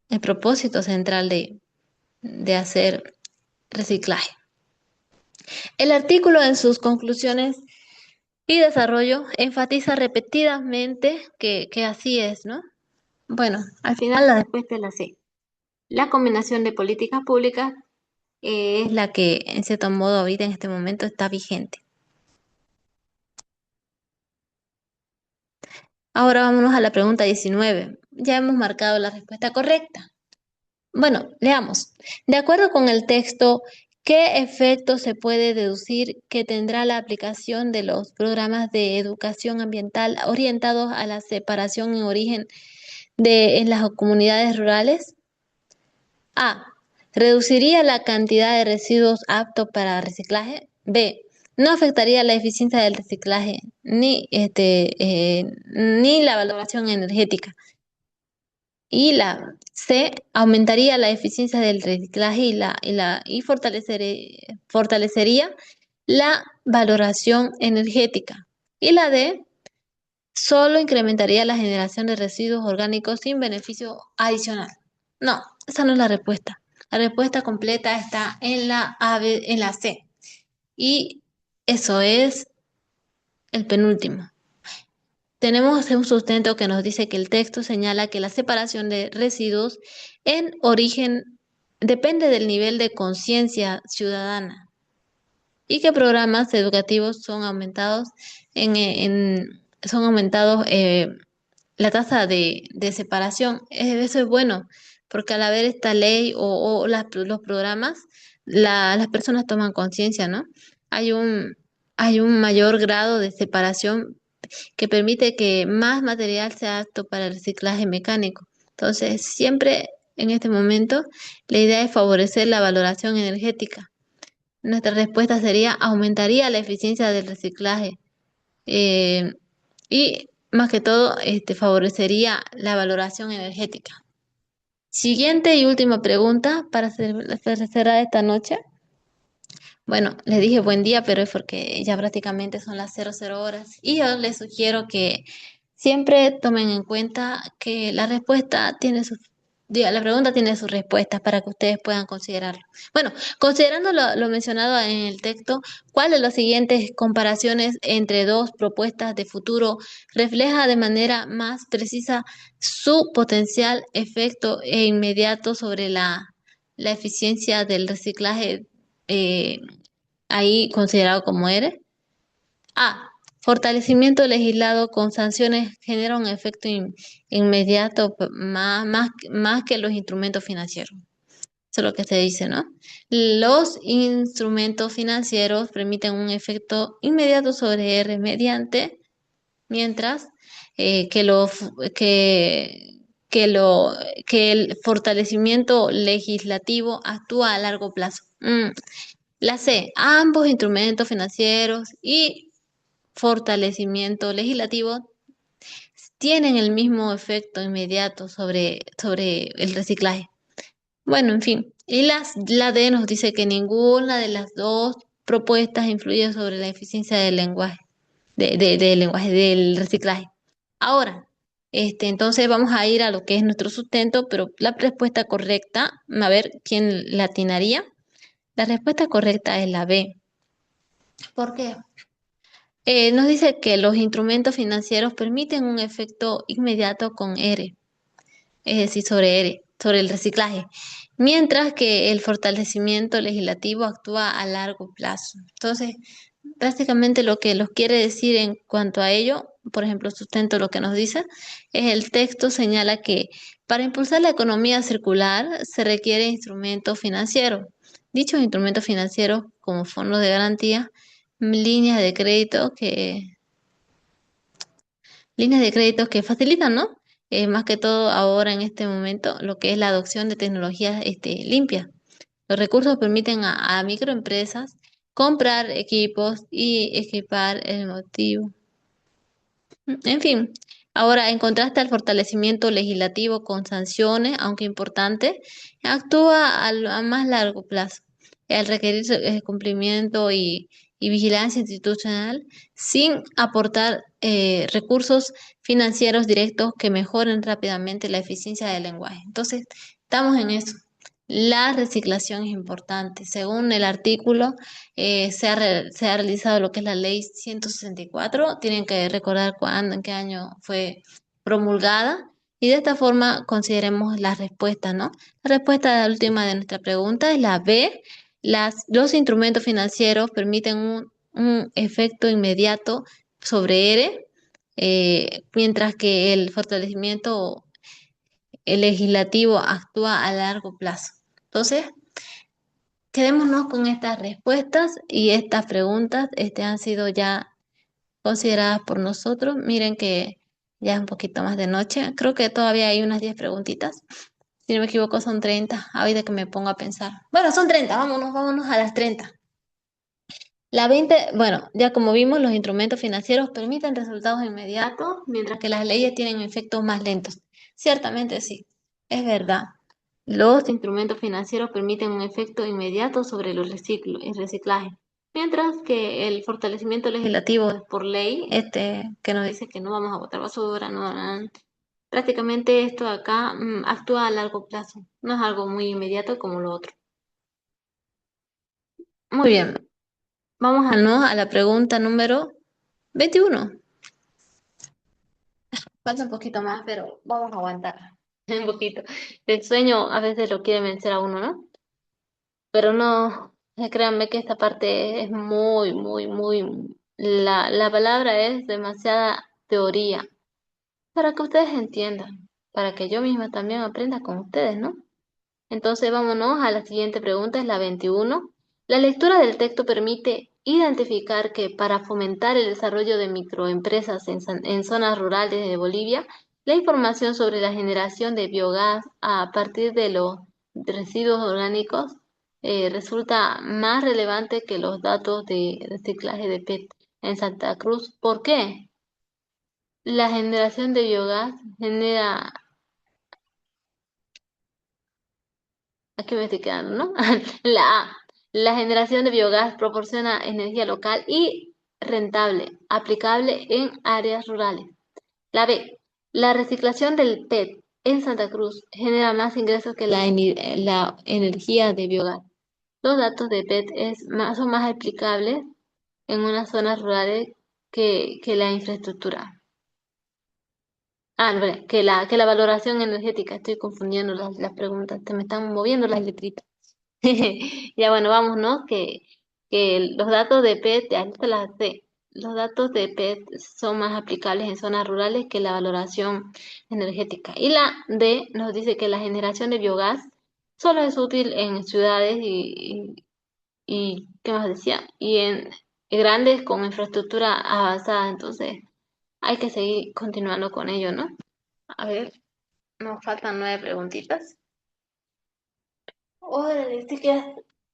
el propósito central de hacer reciclaje. El artículo en sus conclusiones y desarrollo enfatiza repetidamente que así es, ¿no? Bueno, al final la respuesta es la C. La combinación de políticas públicas es la que, en cierto modo, ahorita en este momento está vigente. Ahora vámonos a la pregunta 19. Ya hemos marcado la respuesta correcta. Bueno, leamos. De acuerdo con el texto, ¿qué efecto se puede deducir que tendrá la aplicación de los programas de educación ambiental orientados a la separación en origen en las comunidades rurales? A. Reduciría la cantidad de residuos aptos para reciclaje. B. No afectaría la eficiencia del reciclaje ni la valoración energética. Y la C. Aumentaría la eficiencia del reciclaje y fortalecería la valoración energética. Y la D. Solo incrementaría la generación de residuos orgánicos sin beneficio adicional. No, esa no es la respuesta. La respuesta completa está en en la C. Y eso es el penúltimo. Tenemos un sustento que nos dice que el texto señala que la separación de residuos en origen depende del nivel de conciencia ciudadana y que programas educativos son aumentados son aumentados la tasa de separación. Eso es bueno, porque al haber esta ley los programas, las personas toman conciencia, ¿no? Hay hay un mayor grado de separación que permite que más material sea apto para el reciclaje mecánico. Entonces, siempre en este momento, la idea es favorecer la valoración energética. Nuestra respuesta sería aumentaría la eficiencia del reciclaje eh, y más que todo favorecería la valoración energética. Siguiente y última pregunta para cerrar esta noche. Bueno, les dije buen día, pero es porque ya prácticamente son las 00 horas y yo les sugiero que siempre tomen en cuenta que la pregunta tiene sus respuestas para que ustedes puedan considerarlo. Bueno, considerando lo mencionado en el texto, ¿cuál de las siguientes comparaciones entre dos propuestas de futuro refleja de manera más precisa su potencial efecto e inmediato sobre la eficiencia del reciclaje? eh, Ahí considerado como eres. A. Fortalecimiento legislado con sanciones genera un efecto inmediato más que los instrumentos financieros. Eso es lo que se dice, ¿no? Los instrumentos financieros permiten un efecto inmediato sobre R mientras que que lo, que el fortalecimiento legislativo actúa a largo plazo. La C, ambos instrumentos financieros y fortalecimiento legislativo tienen el mismo efecto inmediato sobre el reciclaje. Bueno, en fin, la D nos dice que ninguna de las dos propuestas influye sobre la eficiencia del lenguaje, del lenguaje del reciclaje. Ahora, entonces vamos a ir a lo que es nuestro sustento, pero la respuesta correcta, a ver quién la atinaría. La respuesta correcta es la B. ¿Por qué? Nos dice que los instrumentos financieros permiten un efecto inmediato con R, es decir, sobre el reciclaje, mientras que el fortalecimiento legislativo actúa a largo plazo. Entonces, prácticamente lo que los quiere decir en cuanto a ello por ejemplo, sustento lo que nos dice, es el texto señala que para impulsar la economía circular se requiere instrumentos financieros. Dichos instrumentos financieros como fondos de garantía, líneas de crédito que facilitan, ¿no? Más que todo ahora en este momento, lo que es la adopción de tecnologías limpias. Los recursos permiten a microempresas comprar equipos y equipar el motivo. En fin, ahora en contraste al fortalecimiento legislativo con sanciones, aunque importante, actúa a más largo plazo, al requerir cumplimiento y vigilancia institucional sin aportar recursos financieros directos que mejoren rápidamente la eficiencia del lenguaje. Entonces, estamos en eso. La reciclación es importante. Según el artículo, se ha realizado lo que es la ley 164. Tienen que recordar cuándo, en qué año fue promulgada. Y de esta forma consideremos las respuestas, ¿no? La respuesta de la última de nuestra pregunta es la B. Los instrumentos financieros permiten un efecto inmediato sobre ERE, mientras que el fortalecimiento el legislativo actúa a largo plazo. Entonces, quedémonos con estas respuestas y estas preguntas, han sido ya consideradas por nosotros. Miren que ya es un poquito más de noche. Creo que todavía hay unas 10 preguntitas. Si no me equivoco, son 30. Ahorita que me pongo a pensar. Bueno, son 30. Vámonos a las 30. La 20, bueno, ya como vimos, los instrumentos financieros permiten resultados inmediatos, mientras que las leyes tienen efectos más lentos. Ciertamente sí, es verdad. Los instrumentos financieros permiten un efecto inmediato sobre el reciclaje, mientras que el fortalecimiento legislativo es por ley, que nos dice que no vamos a botar basura, prácticamente esto acá actúa a largo plazo, no es algo muy inmediato como lo otro. Muy bien, vamos a la pregunta número 21. Falta un poquito más, pero vamos a aguantar un poquito. El sueño a veces lo quiere vencer a uno, ¿no? Pero no, créanme que esta parte es la palabra es demasiada teoría para que ustedes entiendan, para que yo misma también aprenda con ustedes, ¿no? Entonces vámonos a la siguiente pregunta, es la 21. La lectura del texto permite identificar que para fomentar el desarrollo de microempresas en zonas rurales de Bolivia, la información sobre la generación de biogás a partir de los residuos orgánicos resulta más relevante que los datos de reciclaje de PET en Santa Cruz. ¿Por qué? La generación de biogás genera. Aquí me estoy quedando, ¿no? La A. La generación de biogás proporciona energía local y rentable, aplicable en áreas rurales. La B. La reciclación del PET en Santa Cruz genera más ingresos que la energía de biogás. Los datos de PET son más aplicables en unas zonas rurales que la infraestructura. Ah, no, que la valoración energética. Estoy confundiendo las preguntas. Se me están moviendo las letritas. Ya bueno, vamos, ¿no? Que los datos de PET, ya te las sé. Los datos de PET son más aplicables en zonas rurales que la valoración energética. Y la D nos dice que la generación de biogás solo es útil en ciudades y ¿qué más decía? Y en grandes con infraestructura avanzada. Entonces, hay que seguir continuando con ello, ¿no? A ver, nos faltan 9 preguntitas. Órale, sí que es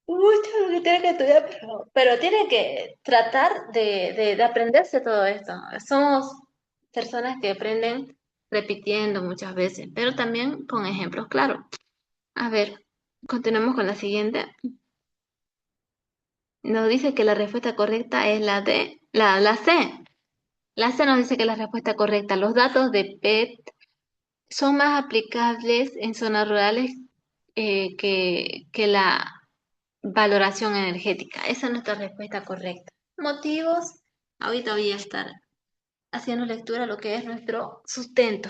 mucho lo que tiene que estudiar, pero tiene que tratar de aprenderse todo esto. Somos personas que aprenden repitiendo muchas veces, pero también con ejemplos claros. A ver, continuamos con la siguiente. Nos dice que la respuesta correcta es la C. La C nos dice que la respuesta correcta, los datos de PET son más aplicables en zonas rurales que la valoración energética. Esa es nuestra respuesta correcta. Motivos. Ahorita voy a estar haciendo lectura de lo que es nuestro sustento.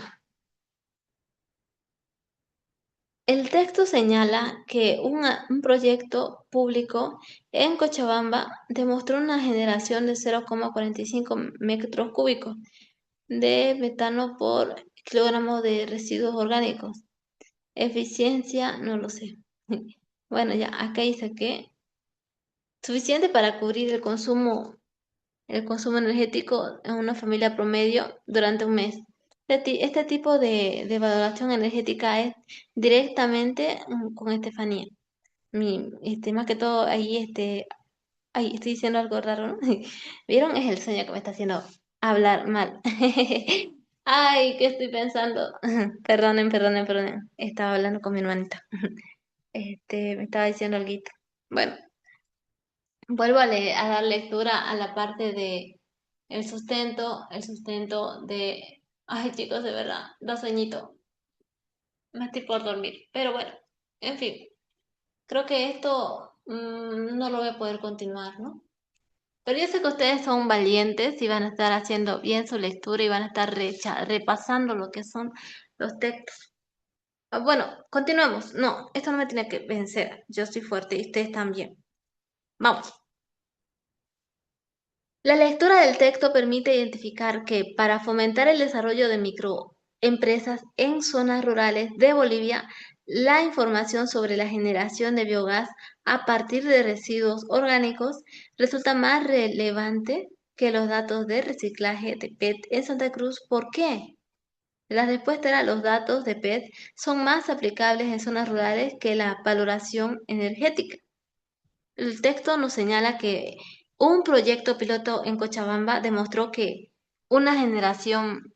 El texto señala que un proyecto público en Cochabamba demostró una generación de 0,45 metros cúbicos de metano por kilogramo de residuos orgánicos. Eficiencia, no lo sé. Bueno, ya acá dice que suficiente para cubrir el consumo energético en una familia promedio durante un mes. Este tipo de evaluación energética es directamente con Estefanía. Más que todo ahí ay, estoy diciendo algo raro, ¿no? ¿Vieron? Es el sueño que me está haciendo hablar mal. Ay, ¿qué estoy pensando? Perdonen, perdonen, perdonen. Estaba hablando con mi hermanita. Me estaba diciendo algo. Bueno, vuelvo a dar lectura a la parte de el sustento de... Ay, chicos, de verdad, da sueñito. Me estoy por dormir. Pero bueno, en fin, creo que esto no lo voy a poder continuar, ¿no? Pero yo sé que ustedes son valientes y van a estar haciendo bien su lectura y van a estar repasando lo que son los textos. Ah, bueno, continuamos. No, esto no me tiene que vencer. Yo soy fuerte y ustedes también. Vamos. La lectura del texto permite identificar que para fomentar el desarrollo de microempresas en zonas rurales de Bolivia, la información sobre la generación de biogás a partir de residuos orgánicos resulta más relevante que los datos de reciclaje de PET en Santa Cruz. ¿Por qué? La respuesta era los datos de PET son más aplicables en zonas rurales que la valoración energética. El texto nos señala que un proyecto piloto en Cochabamba demostró que una generación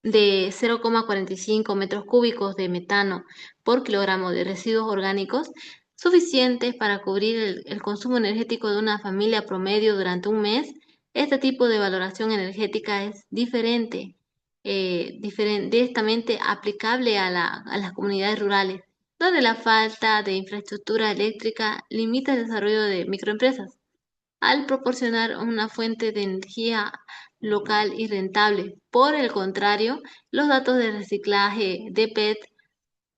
de 0,45 metros cúbicos de metano por kilogramo de residuos orgánicos, suficientes para cubrir el consumo energético de una familia promedio durante un mes. Este tipo de valoración energética es directamente aplicable a las comunidades rurales, donde la falta de infraestructura eléctrica limita el desarrollo de microempresas al proporcionar una fuente de energía local y rentable. Por el contrario, los datos de reciclaje de PET,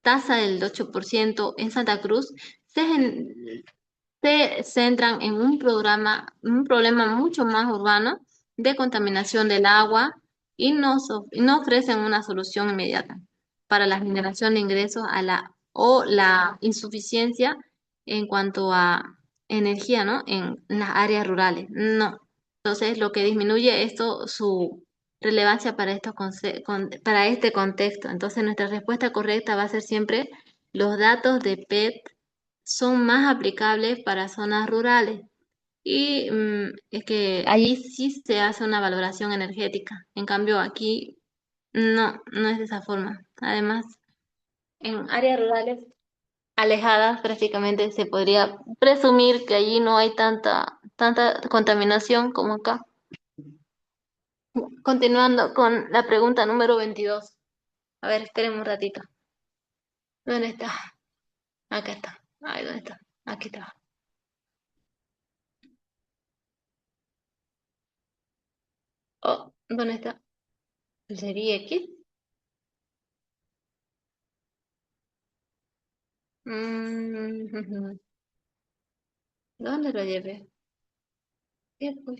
tasa del 8% en Santa Cruz, se centran en un problema mucho más urbano de contaminación del agua y no ofrecen una solución inmediata para la generación de ingresos o la insuficiencia en cuanto a energía, ¿no? En las áreas rurales. No. Entonces, lo que disminuye esto, su relevancia para para este contexto. Entonces, nuestra respuesta correcta va a ser siempre los datos de PET son más aplicables para zonas rurales. Y es que allí sí se hace una valoración energética. En cambio, aquí no es de esa forma. Además, en áreas rurales alejadas prácticamente se podría presumir que allí no hay tanta contaminación como acá. Continuando con la pregunta número 22. A ver, esperen un ratito. ¿Dónde está? Acá está. Ay, ¿dónde está? Aquí está. Oh, ¿dónde está? ¿Sería X? Mm, ¿Dónde lo llevé? ¿Qué fue?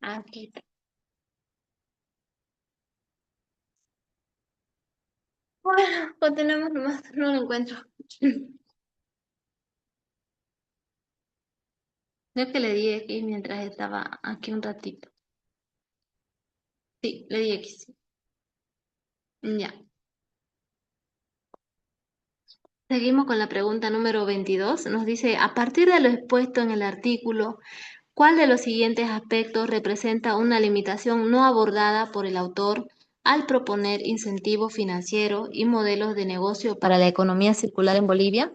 Aquí está. Bueno, continuemos nomás, no lo encuentro. Creo que le di X mientras estaba aquí un ratito. Sí, le di X. Ya. Seguimos con la pregunta número 22. Nos dice, a partir de lo expuesto en el artículo, ¿cuál de los siguientes aspectos representa una limitación no abordada por el autor al proponer incentivos financieros y modelos de negocio para la economía circular en Bolivia?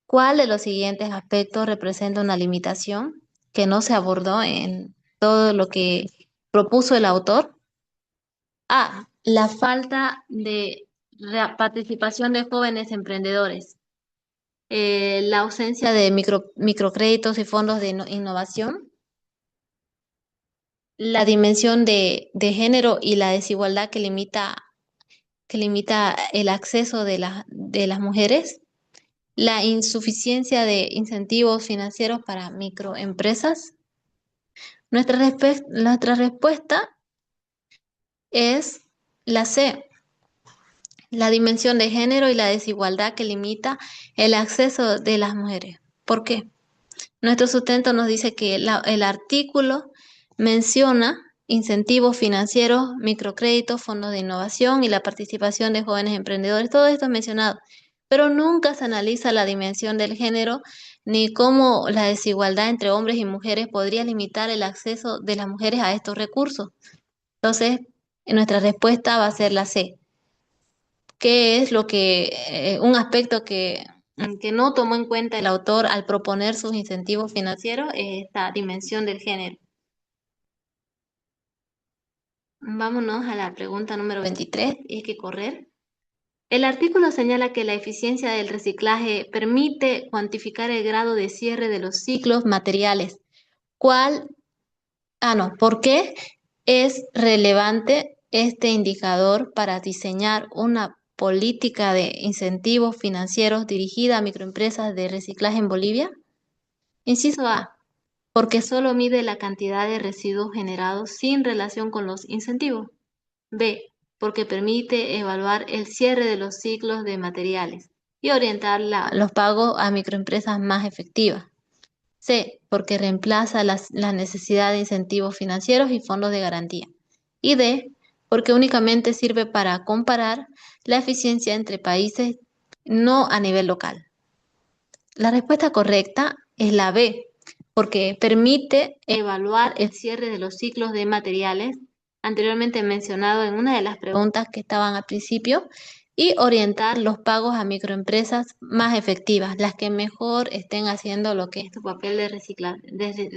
¿Cuál de los siguientes aspectos representa una limitación que no se abordó en todo lo que propuso el autor? A. La falta de participación de jóvenes emprendedores. La ausencia de microcréditos y fondos de innovación. La dimensión de género y la desigualdad que limita el acceso de las mujeres. La insuficiencia de incentivos financieros para microempresas. Nuestra respuesta es la C, la dimensión de género y la desigualdad que limita el acceso de las mujeres. ¿Por qué? Nuestro sustento nos dice que el artículo menciona incentivos financieros, microcréditos, fondos de innovación y la participación de jóvenes emprendedores. Todo esto es mencionado, pero nunca se analiza la dimensión del género ni cómo la desigualdad entre hombres y mujeres podría limitar el acceso de las mujeres a estos recursos. Entonces, nuestra respuesta va a ser la C. ¿Qué es un aspecto que no tomó en cuenta el autor al proponer sus incentivos financieros? Es esta dimensión del género. Vámonos a la pregunta número 23, y hay que correr. El artículo señala que la eficiencia del reciclaje permite cuantificar el grado de cierre de los ciclos materiales. ¿Cuál? No, ¿por qué es relevante este indicador para diseñar una política de incentivos financieros dirigida a microempresas de reciclaje en Bolivia? Inciso A, porque solo mide la cantidad de residuos generados sin relación con los incentivos. B, porque permite evaluar el cierre de los ciclos de materiales y orientar los pagos a microempresas más efectivas. C, porque reemplaza la necesidad de incentivos financieros y fondos de garantía. Y D, porque únicamente sirve para comparar la eficiencia entre países, no a nivel local. La respuesta correcta es la B, porque permite evaluar el cierre de los ciclos de materiales anteriormente mencionado en una de las preguntas que estaban al principio y orientar los pagos a microempresas más efectivas, las que mejor estén haciendo lo que es su papel de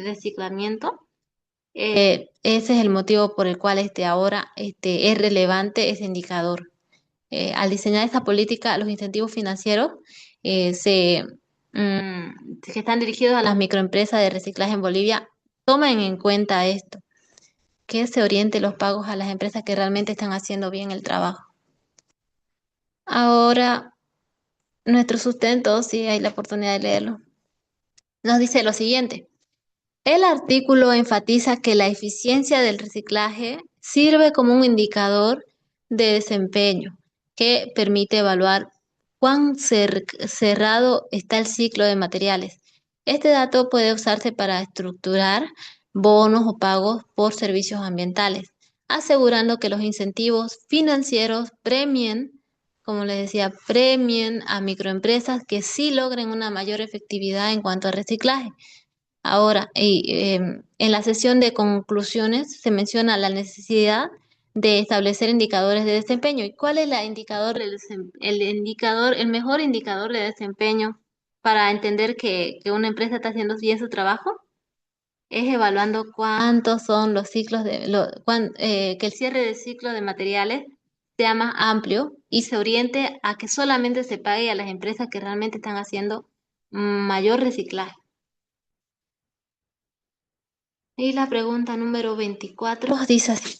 reciclamiento. Ese es el motivo por el cual ahora es relevante ese indicador. Al diseñar esta política, los incentivos financieros que están dirigidos a las microempresas de reciclaje en Bolivia tomen en cuenta esto, que se oriente los pagos a las empresas que realmente están haciendo bien el trabajo. Ahora, nuestro sustento, si hay la oportunidad de leerlo, nos dice lo siguiente. El artículo enfatiza que la eficiencia del reciclaje sirve como un indicador de desempeño que permite evaluar cuán cerrado está el ciclo de materiales. Este dato puede usarse para estructurar bonos o pagos por servicios ambientales, asegurando que los incentivos financieros como les decía, premien a microempresas que sí logren una mayor efectividad en cuanto al reciclaje. Ahora, en la sesión de conclusiones se menciona la necesidad de establecer indicadores de desempeño. ¿Y cuál es el mejor indicador de desempeño para entender que una empresa está haciendo bien su trabajo? Es evaluando cuántos son los ciclos que el cierre de ciclo de materiales sea más amplio y se oriente a que solamente se pague a las empresas que realmente están haciendo mayor reciclaje. Y la pregunta número 24 dice así.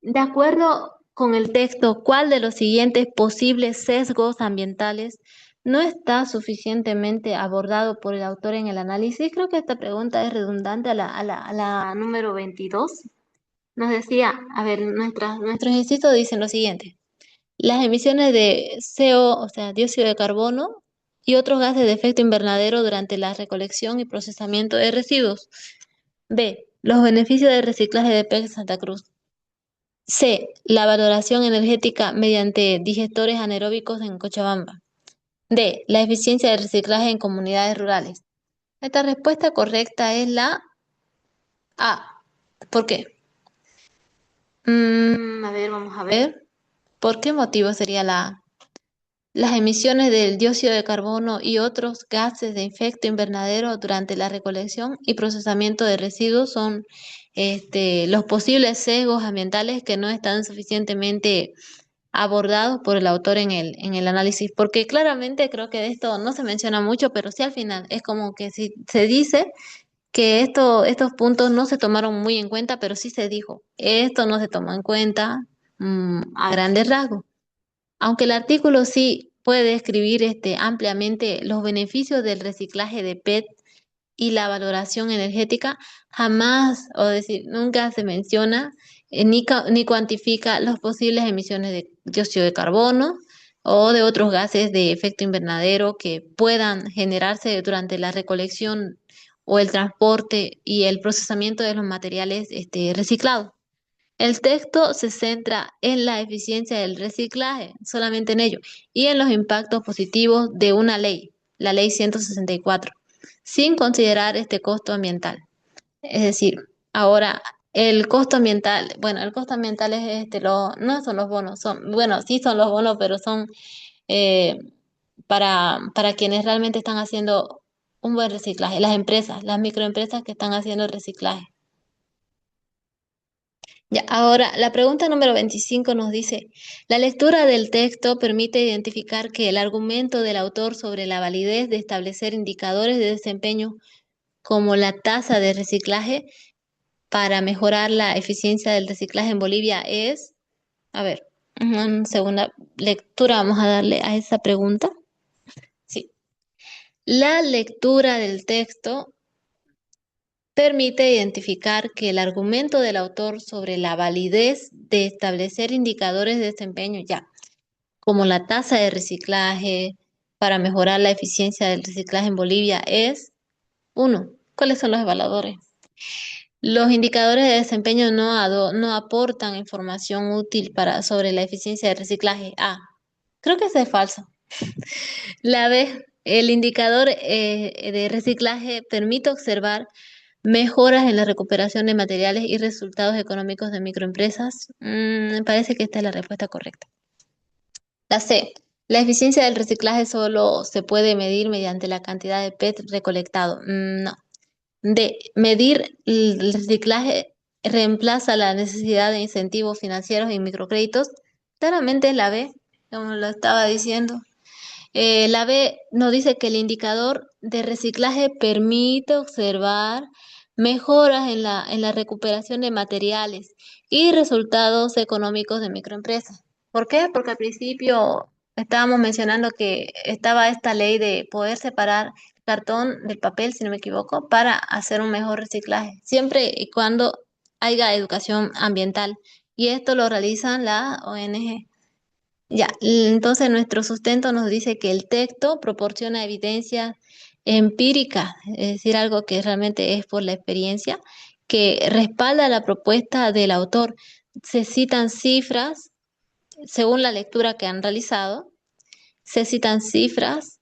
De acuerdo con el texto, ¿cuál de los siguientes posibles sesgos ambientales no está suficientemente abordado por el autor en el análisis? Creo que esta pregunta es redundante a la número 22. Nos decía, a ver, nuestros incisos dicen lo siguiente. Las emisiones de CO, o sea, dióxido de carbono y otros gases de efecto invernadero durante la recolección y procesamiento de residuos. B. Los beneficios del reciclaje de PEC Santa Cruz. C. La valoración energética mediante digestores anaeróbicos en Cochabamba. D. La eficiencia del reciclaje en comunidades rurales. Esta respuesta correcta es la A. ¿Por qué? A ver, vamos a ver. ¿Por qué motivo sería la A? Las emisiones del dióxido de carbono y otros gases de efecto invernadero durante la recolección y procesamiento de residuos son los posibles sesgos ambientales que no están suficientemente abordados por el autor en el análisis, porque claramente creo que de esto no se menciona mucho, pero sí al final es como que si se dice que estos puntos no se tomaron muy en cuenta, pero sí se dijo, esto no se tomó en cuenta a grandes rasgos. Aunque el artículo sí puede describir ampliamente los beneficios del reciclaje de PET y la valoración energética jamás, o decir, nunca se menciona ni cuantifica las posibles emisiones de dióxido de carbono o de otros gases de efecto invernadero que puedan generarse durante la recolección o el transporte y el procesamiento de los materiales reciclados. El texto se centra en la eficiencia del reciclaje, solamente en ello, y en los impactos positivos de una ley, la ley 164, sin considerar este costo ambiental. Es decir, ahora el costo ambiental, bueno, el costo ambiental es no son los bonos, bueno, sí son los bonos, pero son eh, para quienes realmente están haciendo un buen reciclaje, las empresas, las microempresas que están haciendo el reciclaje. Ya, ahora, la pregunta número 25 nos dice, la lectura del texto permite identificar que el argumento del autor sobre la validez de establecer indicadores de desempeño como la tasa de reciclaje para mejorar la eficiencia del reciclaje en Bolivia es, a ver, una segunda lectura vamos a darle a esa pregunta. Sí, la lectura del texto permite identificar que el argumento del autor sobre la validez de establecer indicadores de desempeño, ya, como la tasa de reciclaje para mejorar la eficiencia del reciclaje en Bolivia es, uno, ¿cuáles son los evaluadores? Los indicadores de desempeño no aportan información útil sobre la eficiencia del reciclaje. A. Creo que eso es falso. La B. El indicador de reciclaje permite observar mejoras en la recuperación de materiales y resultados económicos de microempresas. Me parece que esta es la respuesta correcta. La C. La eficiencia del reciclaje solo se puede medir mediante la cantidad de PET recolectado. No. D. Medir el reciclaje reemplaza la necesidad de incentivos financieros y microcréditos. Claramente es la B, como lo estaba diciendo. La B nos dice que el indicador de reciclaje permite observar mejoras en la recuperación de materiales y resultados económicos de microempresas. ¿Por qué? Porque al principio estábamos mencionando que estaba esta ley de poder separar cartón del papel, si no me equivoco, para hacer un mejor reciclaje, siempre y cuando haya educación ambiental. Y esto lo realizan la ONG. Ya, entonces nuestro sustento nos dice que el texto proporciona evidencia empírica, es decir, algo que realmente es por la experiencia, que respalda la propuesta del autor. Se citan cifras, según la lectura que han realizado, se citan cifras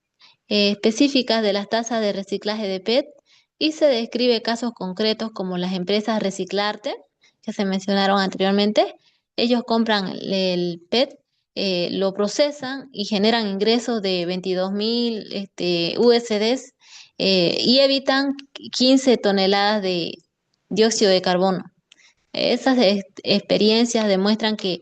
específicas de las tasas de reciclaje de PET y se describe casos concretos como las empresas Reciclarte, que se mencionaron anteriormente. Ellos compran el PET, lo procesan y generan ingresos de 22.000 USDs y evitan 15 toneladas de dióxido de carbono. Esas experiencias demuestran que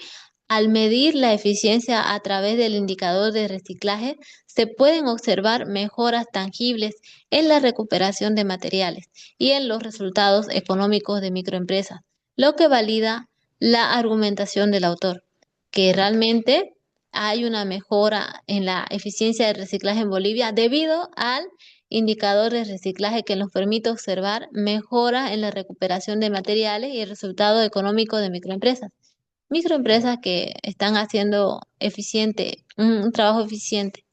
al medir la eficiencia a través del indicador de reciclaje, se pueden observar mejoras tangibles en la recuperación de materiales y en los resultados económicos de microempresas, lo que valida la argumentación del autor, que realmente hay una mejora en la eficiencia del reciclaje en Bolivia debido al indicador de reciclaje que nos permite observar mejora en la recuperación de materiales y el resultado económico de microempresas. Microempresas que están haciendo un trabajo eficiente.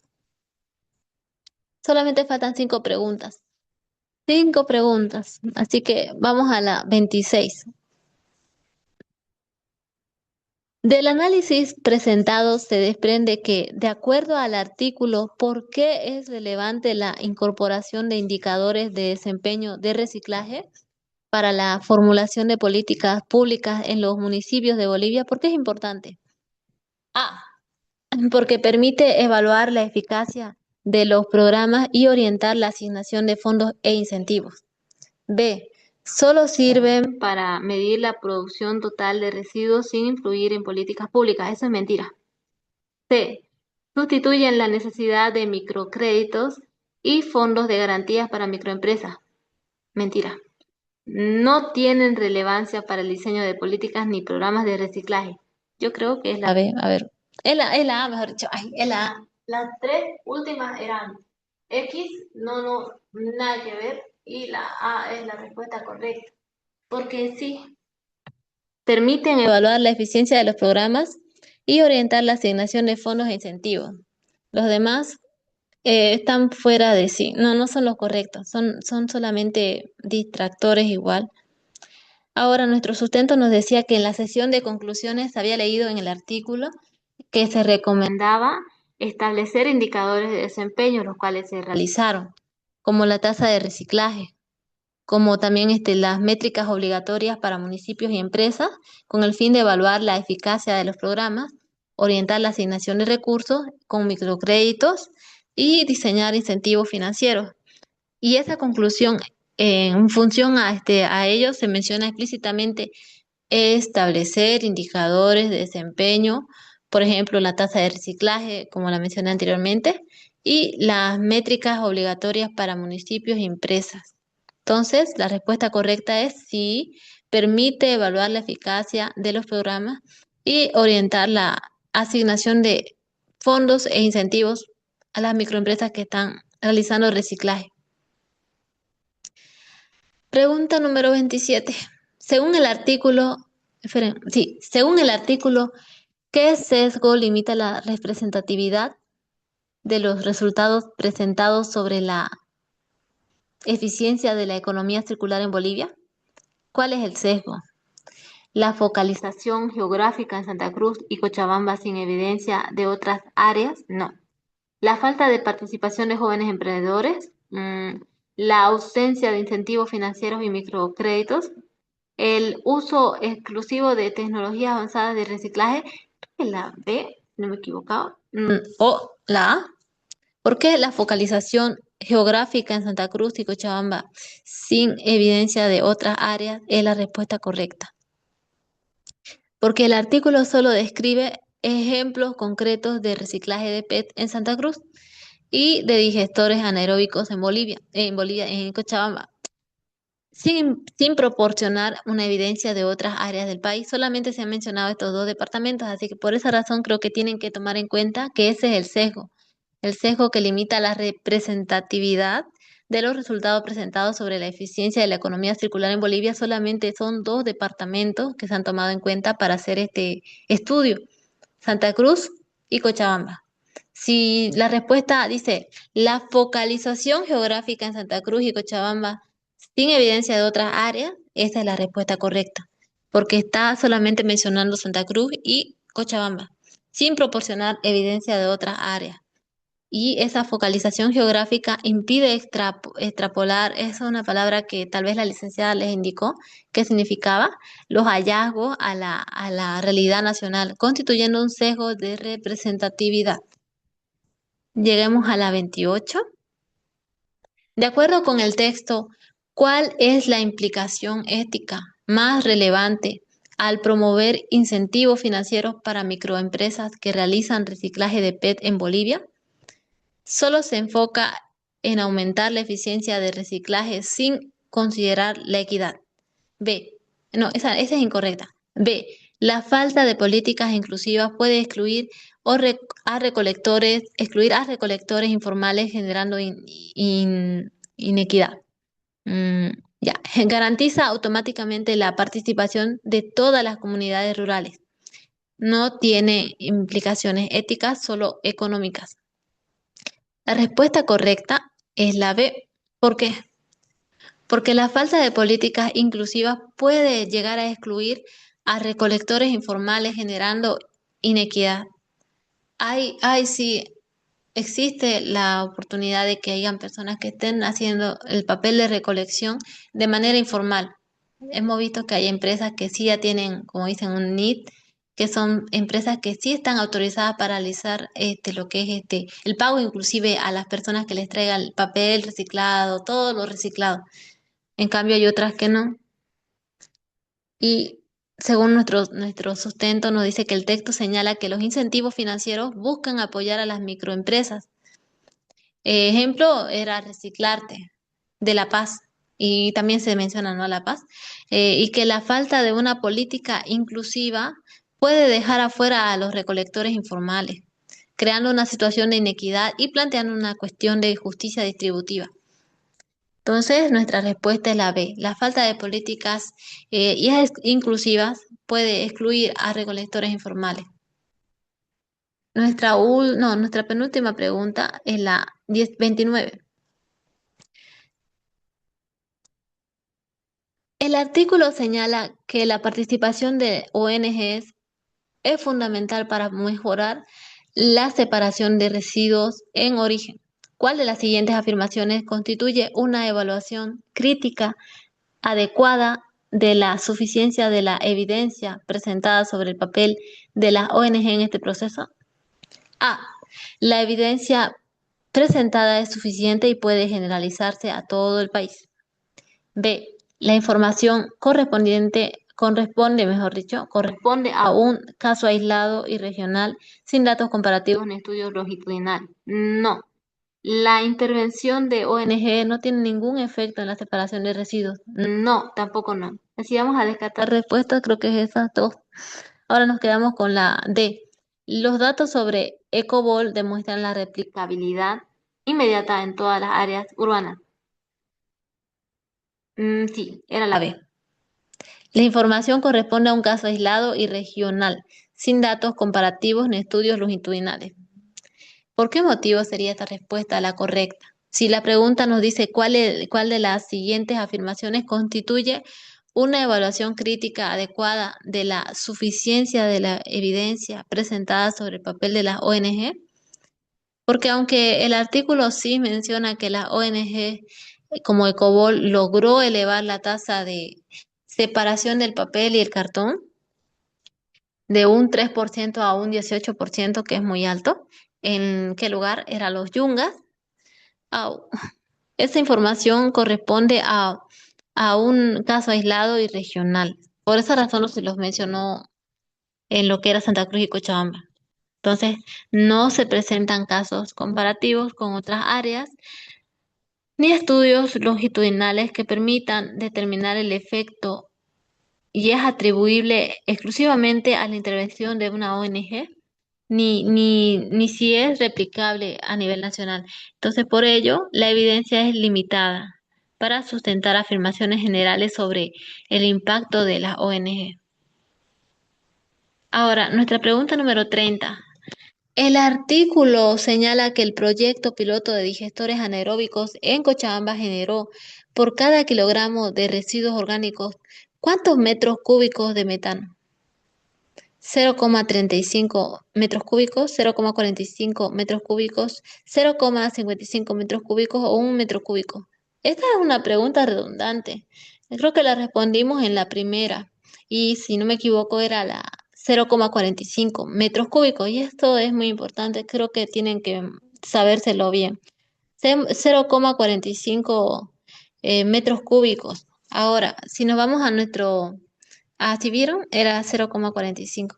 Solamente faltan 5 preguntas. 5 preguntas. Así que vamos a la 26. Del análisis presentado se desprende que, de acuerdo al artículo ¿Por qué es relevante la incorporación de indicadores de desempeño de reciclaje para la formulación de políticas públicas en los municipios de Bolivia? ¿Por qué es importante? A. Porque permite evaluar la eficacia de los programas y orientar la asignación de fondos e incentivos. B. Solo sirven para medir la producción total de residuos sin influir en políticas públicas. Eso es mentira. C. Sustituyen la necesidad de microcréditos y fondos de garantías para microempresas. Mentira. No tienen relevancia para el diseño de políticas ni programas de reciclaje. Yo creo que es la B. A ver. Es la A, mejor dicho. Ay, es la A. Las tres últimas eran X, no, nada que ver. Y la A es la respuesta correcta, porque sí, permiten evaluar la eficiencia de los programas y orientar la asignación de fondos e incentivos. Los demás están fuera de sí. No, no son los correctos, son solamente distractores igual. Ahora, nuestro sustento nos decía que en la sesión de conclusiones había leído en el artículo que se recomendaba establecer indicadores de desempeño, los cuales se realizaron, como la tasa de reciclaje, como también las métricas obligatorias para municipios y empresas, con el fin de evaluar la eficacia de los programas, orientar la asignación de recursos con microcréditos y diseñar incentivos financieros. Y esa conclusión, en función a ello, se menciona explícitamente establecer indicadores de desempeño, por ejemplo, la tasa de reciclaje, como la mencioné anteriormente, y las métricas obligatorias para municipios y empresas. Entonces, la respuesta correcta es sí, permite evaluar la eficacia de los programas y orientar la asignación de fondos e incentivos a las microempresas que están realizando reciclaje. Pregunta número 27. Según el artículo, según el artículo, ¿qué sesgo limita la representatividad de los resultados presentados sobre la eficiencia de la economía circular en Bolivia? ¿Cuál es el sesgo? La focalización geográfica en Santa Cruz y Cochabamba sin evidencia de otras áreas, no. La falta de participación de jóvenes emprendedores, la ausencia de incentivos financieros y microcréditos, el uso exclusivo de tecnologías avanzadas de reciclaje, la B, no me he equivocado, o la A. ¿Por qué la focalización geográfica en Santa Cruz y Cochabamba sin evidencia de otras áreas es la respuesta correcta? Porque el artículo solo describe ejemplos concretos de reciclaje de PET en Santa Cruz y de digestores anaeróbicos en Cochabamba, sin proporcionar una evidencia de otras áreas del país. Solamente se han mencionado estos dos departamentos, así que por esa razón creo que tienen que tomar en cuenta que ese es el sesgo que limita la representatividad de los resultados presentados sobre la eficiencia de la economía circular en Bolivia. Solamente son dos departamentos que se han tomado en cuenta para hacer este estudio, Santa Cruz y Cochabamba. Si la respuesta dice la focalización geográfica en Santa Cruz y Cochabamba sin evidencia de otras áreas, esa es la respuesta correcta, porque está solamente mencionando Santa Cruz y Cochabamba, sin proporcionar evidencia de otras áreas. Y esa focalización geográfica impide extrapolar, esa es una palabra que tal vez la licenciada les indicó qué significaba, los hallazgos a la realidad nacional, constituyendo un sesgo de representatividad. Lleguemos a la 28. De acuerdo con el texto, ¿cuál es la implicación ética más relevante al promover incentivos financieros para microempresas que realizan reciclaje de PET en Bolivia? Solo se enfoca en aumentar la eficiencia de reciclaje sin considerar la equidad. B. No, esa es incorrecta. B. La falta de políticas inclusivas puede excluir a recolectores informales generando inequidad. Mm, ya. Garantiza automáticamente la participación de todas las comunidades rurales. No tiene implicaciones éticas, solo económicas. La respuesta correcta es la B. ¿Por qué? Porque la falta de políticas inclusivas puede llegar a excluir a recolectores informales generando inequidad. Sí, existe la oportunidad de que hayan personas que estén haciendo el papel de recolección de manera informal. Hemos visto que hay empresas que sí ya tienen, como dicen, un NIT, que son empresas que sí están autorizadas para realizar lo que es el pago inclusive a las personas que les traigan el papel reciclado, todo lo reciclado. En cambio hay otras que no. Y según nuestro sustento nos dice que el texto señala que los incentivos financieros buscan apoyar a las microempresas. Ejemplo era Reciclarte de La Paz, y también se menciona, ¿no? La Paz, y que la falta de una política inclusiva puede dejar afuera a los recolectores informales, creando una situación de inequidad y planteando una cuestión de justicia distributiva. Entonces, nuestra respuesta es la B. La falta de políticas inclusivas puede excluir a recolectores informales. Nuestra penúltima pregunta es la 29. El artículo señala que la participación de ONGs es fundamental para mejorar la separación de residuos en origen. ¿Cuál de las siguientes afirmaciones constituye una evaluación crítica adecuada de la suficiencia de la evidencia presentada sobre el papel de las ONG en este proceso? A. La evidencia presentada es suficiente y puede generalizarse a todo el país. B. La información corresponde a un caso aislado y regional sin datos comparativos ni estudios longitudinales. No. La intervención de ONG no tiene ningún efecto en la separación de residuos. No, tampoco no. Así vamos a descartar respuestas, creo que es esas dos. Ahora nos quedamos con la D. Los datos sobre EcoBol demuestran la replicabilidad inmediata en todas las áreas urbanas. Sí, era la B. La información corresponde a un caso aislado y regional, sin datos comparativos ni estudios longitudinales. ¿Por qué motivo sería esta respuesta la correcta? Si la pregunta nos dice cuál de las siguientes afirmaciones constituye una evaluación crítica adecuada de la suficiencia de la evidencia presentada sobre el papel de las ONG, porque aunque el artículo sí menciona que las ONG como Ecobol logró elevar la tasa de separación del papel y el cartón de un 3% a un 18%, que es muy alto, ¿en qué lugar? Era los Yungas. Au. Esta información corresponde a un caso aislado y regional. Por esa razón no se los mencionó en lo que era Santa Cruz y Cochabamba. Entonces, no se presentan casos comparativos con otras áreas ni estudios longitudinales que permitan determinar el efecto y es atribuible exclusivamente a la intervención de una ONG, ni si es replicable a nivel nacional. Entonces, por ello, la evidencia es limitada para sustentar afirmaciones generales sobre el impacto de las ONG. Ahora, nuestra pregunta número 30. El artículo señala que el proyecto piloto de digestores anaeróbicos en Cochabamba generó por cada kilogramo de residuos orgánicos, ¿cuántos metros cúbicos de metano? 0,35 metros cúbicos, 0,45 metros cúbicos, 0,55 metros cúbicos o 1 metro cúbico. Esta es una pregunta redundante. Creo que la respondimos en la primera y si no me equivoco era la 0,45 metros cúbicos y esto es muy importante, creo que tienen que sabérselo bien. 0,45 metros cúbicos. Ahora, si nos vamos a si vieron, era 0,45.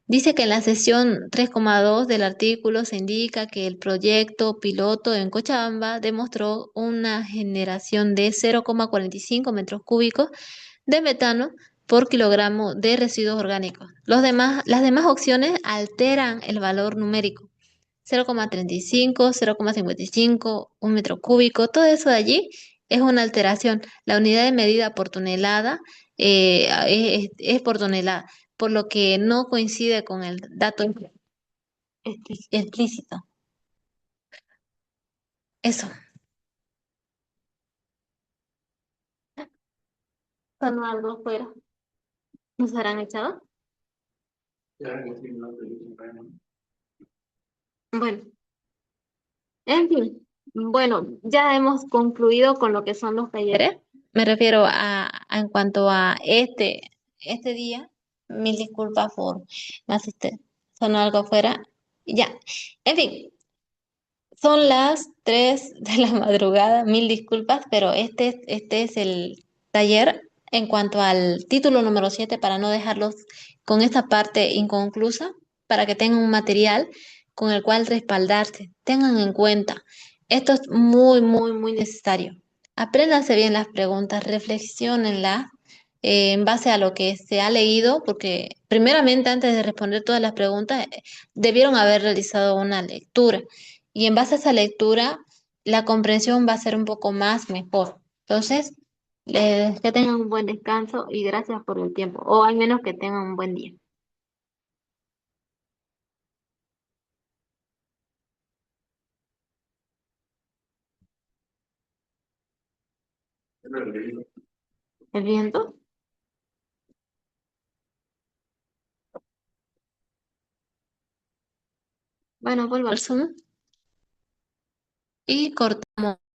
Dice que en la sesión 3,2 del artículo se indica que el proyecto piloto en Cochabamba demostró una generación de 0,45 metros cúbicos de metano por kilogramo de residuos orgánicos. Las demás opciones alteran el valor numérico. 0,35, 0,55, 1 metro cúbico, todo eso de allí es una alteración. La unidad de medida por tonelada es por tonelada, por lo que no coincide con el dato explícito. Eso. Cuando algo fuera, ¿nos harán echado? Bueno, en fin. Bueno, ya hemos concluido con lo que son los talleres. Me refiero en cuanto a este día. Mil disculpas por no asistir. Sonó algo afuera. Ya. En fin, son las 3 de la madrugada. Mil disculpas, pero este es el taller en cuanto al título número 7 para no dejarlos con esta parte inconclusa, para que tengan un material con el cual respaldarse. Tengan en cuenta, esto es muy, muy, muy necesario. Apréndanse bien las preguntas, reflexionenlas en base a lo que se ha leído, porque primeramente antes de responder todas las preguntas, debieron haber realizado una lectura. Y en base a esa lectura, la comprensión va a ser un poco más mejor. Entonces, que tengan un buen descanso y gracias por el tiempo, o al menos que tengan un buen día. ¿El viento? Bueno, vuelvo al Zoom y cortamos.